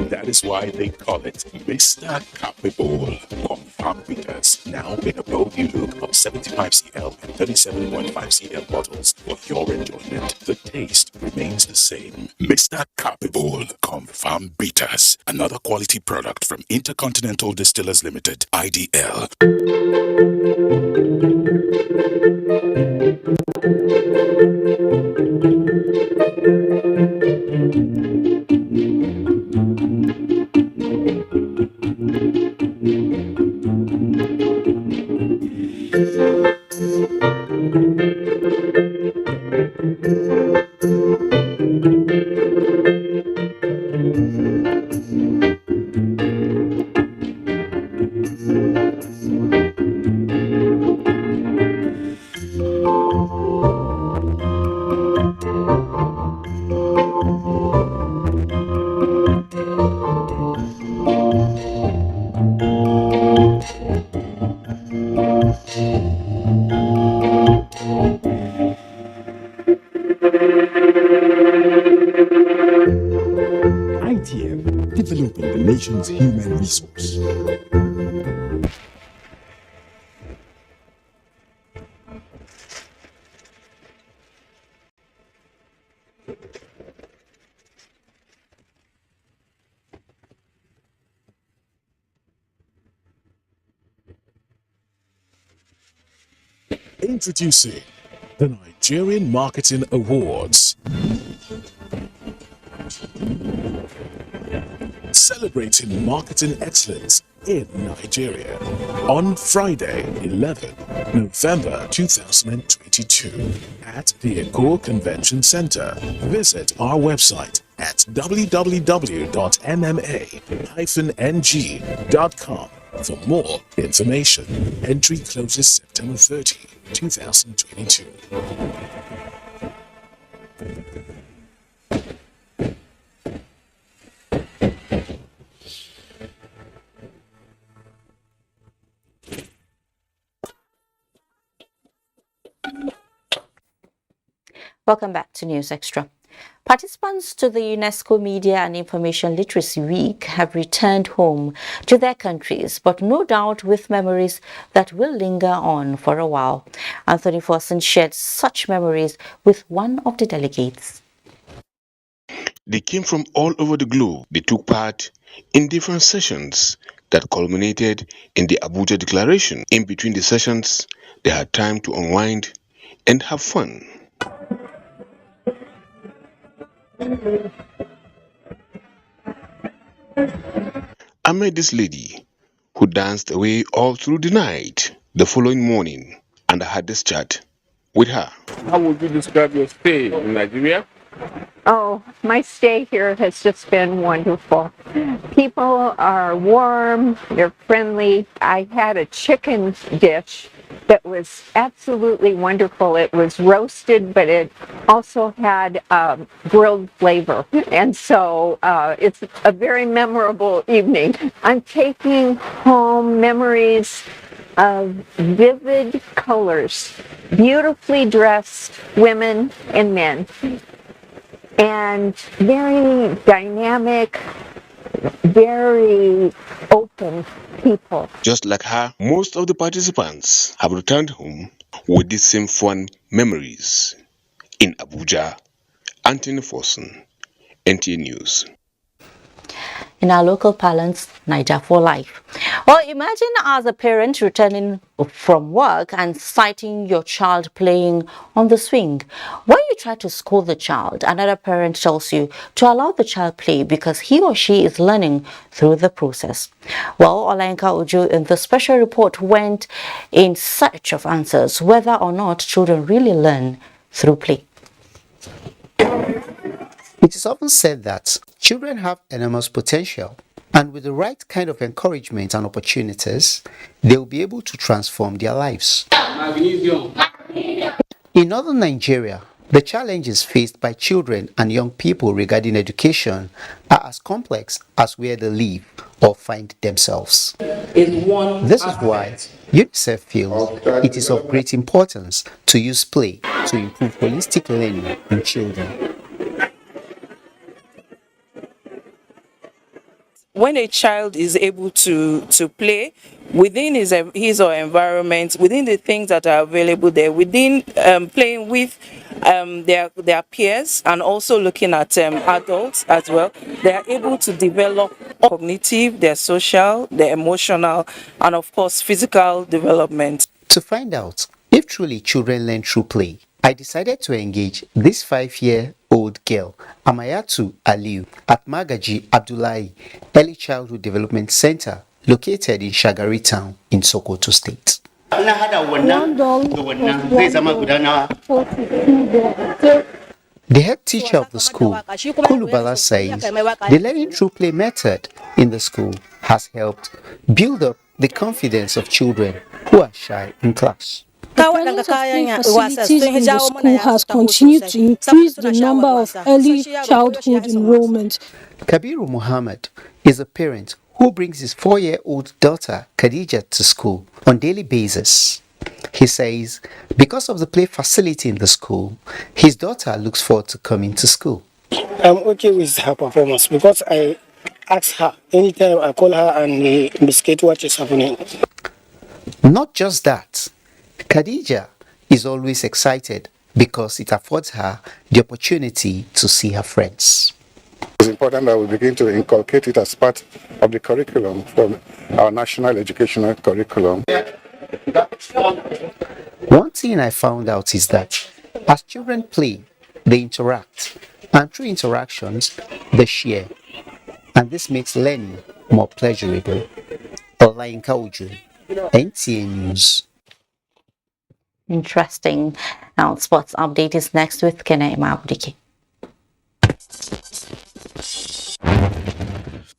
That is why they call it Mr. Capable Confirm. Confirm Bitters, now in a bold new look of 75cl and 37.5cl bottles for your enjoyment. The taste remains the same. Mr. Capable Confirm Bitters, another quality product from Intercontinental Distillers Limited, IDL. ITF, developing the nation's human resource. Introducing the Nigerian Marketing Awards. Celebrating marketing excellence in Nigeria on Friday, 11 November 2022 at the Eko Convention Center. Visit our website at www.mma-ng.com for more information. Entry closes September 30, 2022. Welcome back to News Extra. Participants to the UNESCO Media and Information Literacy Week have returned home to their countries, but no doubt with memories that will linger on for a while. Anthony Forson shared such memories with one of the delegates. They came from all over the globe. They took part in different sessions that culminated in the Abuja Declaration. In between the sessions, they had time to unwind and have fun. I met this lady who danced away all through the night the following morning, and I had this chat with her. How would you describe your stay in Nigeria? Oh, my stay here has just been wonderful. People are warm, they're friendly. I had a chicken dish that was absolutely wonderful. It was roasted, but it also had grilled flavor. And so it's a very memorable evening. I'm taking home memories of vivid colors, beautifully dressed women and men, and very dynamic, very open people. Just like her, most of the participants have returned home with the same fun memories. In Abuja, Anthony Forson, NTA News. In our local parlance, Niger for life. Well, imagine as a parent returning from work and sighting your child playing on the swing. When you try to scold the child, another parent tells you to allow the child play because he or she is learning through the process. Well, Olayinka Uju in the special report went in search of answers whether or not children really learn through play. It is often said that children have enormous potential, and with the right kind of encouragement and opportunities, they will be able to transform their lives. In northern Nigeria, the challenges faced by children and young people regarding education are as complex as where they live or find themselves. This is why UNICEF feels it is of great importance to use play to improve holistic learning in children. when a child is able to play within his or environment, within the things that are available there, within playing with their peers, and also looking at adults as well, they are able to develop cognitive, their social, their emotional, and of course physical development. To find out if truly children learn through play, I decided to engage this 5-year-old girl, Amayatu Aliu, at Magaji Abdullahi Early Childhood Development Center, located in Shagari Town in Sokoto State. The head teacher of the school, Kulubala, says the learning through play method in the school has helped build up the confidence of children who are shy in class. The presence of play facilities in the school has continued to increase the number of early childhood enrollment. Kabiru Muhammad is a parent who brings his 4-year-old daughter Khadija to school on a daily basis. He says because of the play facility in the school, his daughter looks forward to coming to school. I'm okay with her performance because I ask her anytime I call her and investigate what is happening. Not just that, Khadija is always excited because it affords her the opportunity to see her friends. It's important that we begin to inculcate it as part of the curriculum from our national educational curriculum. One thing I found out is that as children play, they interact, and through interactions, they share. And this makes learning more pleasurable. Olayinka Uju, NTA News. Interesting. Now, sports update is next with Kene Imabudiki.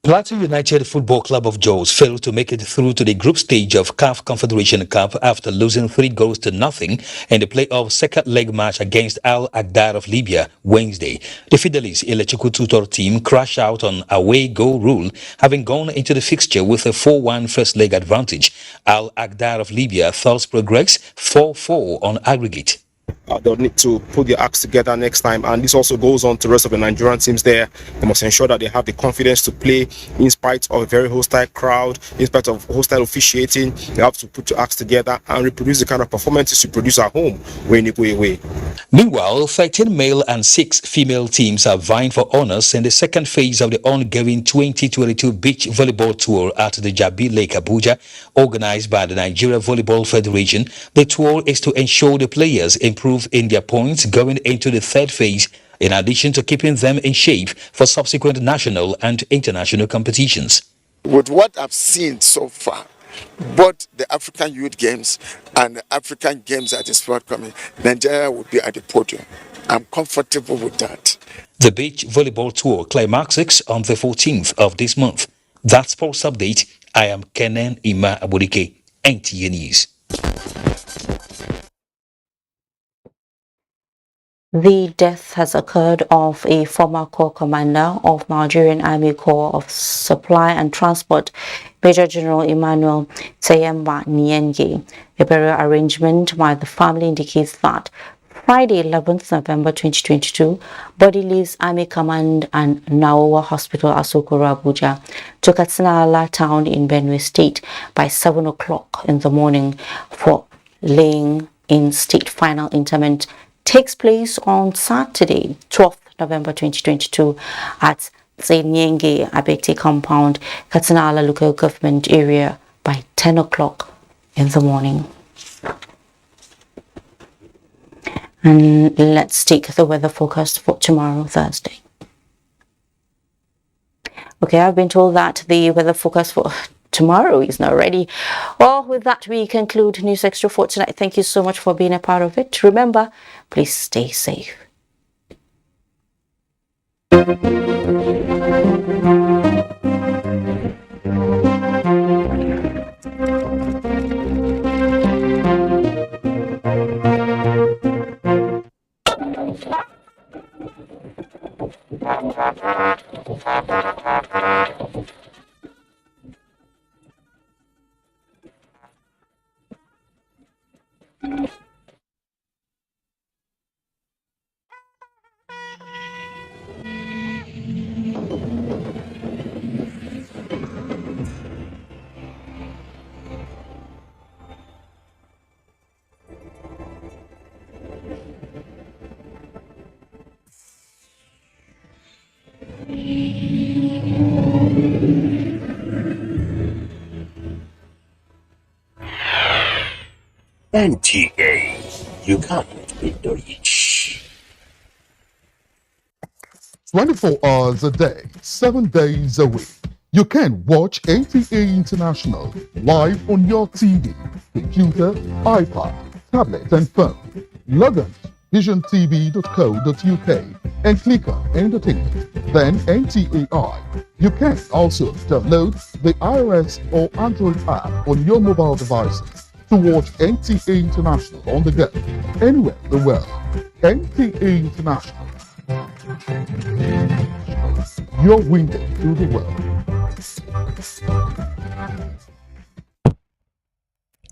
Plateau United Football Club of Jos failed to make it through to the group stage of CAF Confederation Cup after losing 3-0 in the playoff second leg match against Al Agdar of Libya Wednesday. The Fidelis Elechiku Tutor team crashed out on away goal rule, having gone into the fixture with a 4-1 first leg advantage. Al Agdar of Libya thus progressed 4-4 on aggregate. They'll need to put their acts together next time, and this also goes on to the rest of the Nigerian teams there. They must ensure that they have the confidence to play in spite of a very hostile crowd, in spite of hostile officiating. They have to put their acts together and reproduce the kind of performances you produce at home when you go away. Meanwhile, 13 male and 6 female teams are vying for honors in the second phase of the ongoing 2022 beach volleyball tour at the Jabi Lake, Abuja, organized by the Nigeria Volleyball Federation. The tour is to ensure the players improve in their points going into the third phase, in addition to keeping them in shape for subsequent national and international competitions. With what I've seen so far, both the African Youth Games and the African Games that is forthcoming, Nigeria will be at the podium. I'm comfortable with that. The beach volleyball tour climaxes on the 14th of this month. That's Sports Update. I am Kenan Ima Aburike, NTA News. The death has occurred of a former Corps Commander of Nigerian Army Corps of Supply and Transport, Major General Emmanuel Teyemba Nyenge. A burial arrangement by the family indicates that Friday, 11th November 2022, body leaves Army Command and Naowa Hospital, Asokoro, Abuja, to Katsina town in Benue State by 7 o'clock in the morning for laying in state. Final interment takes place on Saturday, 12th November 2022 at Zenyenge Abete Compound, Katsina local government area by 10 o'clock in the morning. And let's take the weather forecast for tomorrow, Thursday. Okay, I've been told that the weather forecast for tomorrow is not ready. Well, with that, we conclude News Extra for tonight. Thank you so much for being a part of it. Remember, please stay safe. NTA, Uganda in the reach. 24 hours a day, 7 days a week. You can watch NTA International live on your TV, computer, iPad, tablet, and phone. Log on to visiontv.co.uk and click on Entertainment, then NTAI. You can also download the iOS or Android app on your mobile devices to watch NTA International on the go, anywhere in the world. NTA International, your window to the world.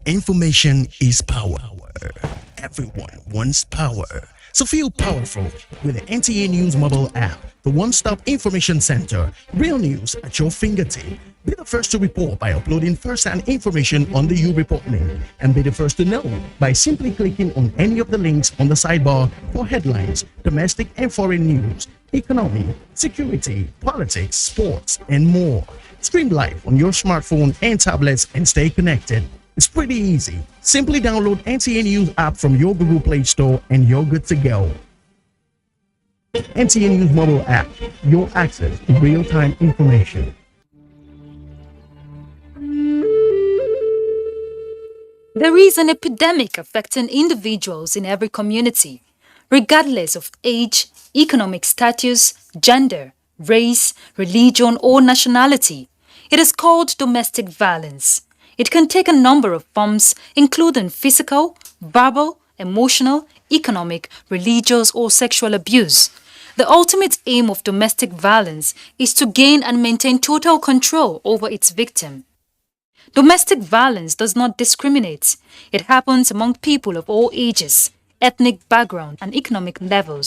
Information is power. Everyone wants power. So feel powerful with the NTA News mobile app, the one-stop information center. Real news at your fingertip. Be the first to report by uploading first-hand information on the U-Report link, and be the first to know by simply clicking on any of the links on the sidebar for headlines, domestic and foreign news, economy, security, politics, sports, and more. Stream live on your smartphone and tablets and stay connected. It's pretty easy. Simply download NTA News app from your Google Play Store and you're good to go. NTA News mobile app, your access to real-time information. There is an epidemic affecting individuals in every community, regardless of age, economic status, gender, race, religion, or nationality. It is called domestic violence. It can take a number of forms, including physical, verbal, emotional, economic, religious, or sexual abuse. The ultimate aim of domestic violence is to gain and maintain total control over its victim. Domestic violence does not discriminate. It happens among people of all ages, ethnic background, and economic levels.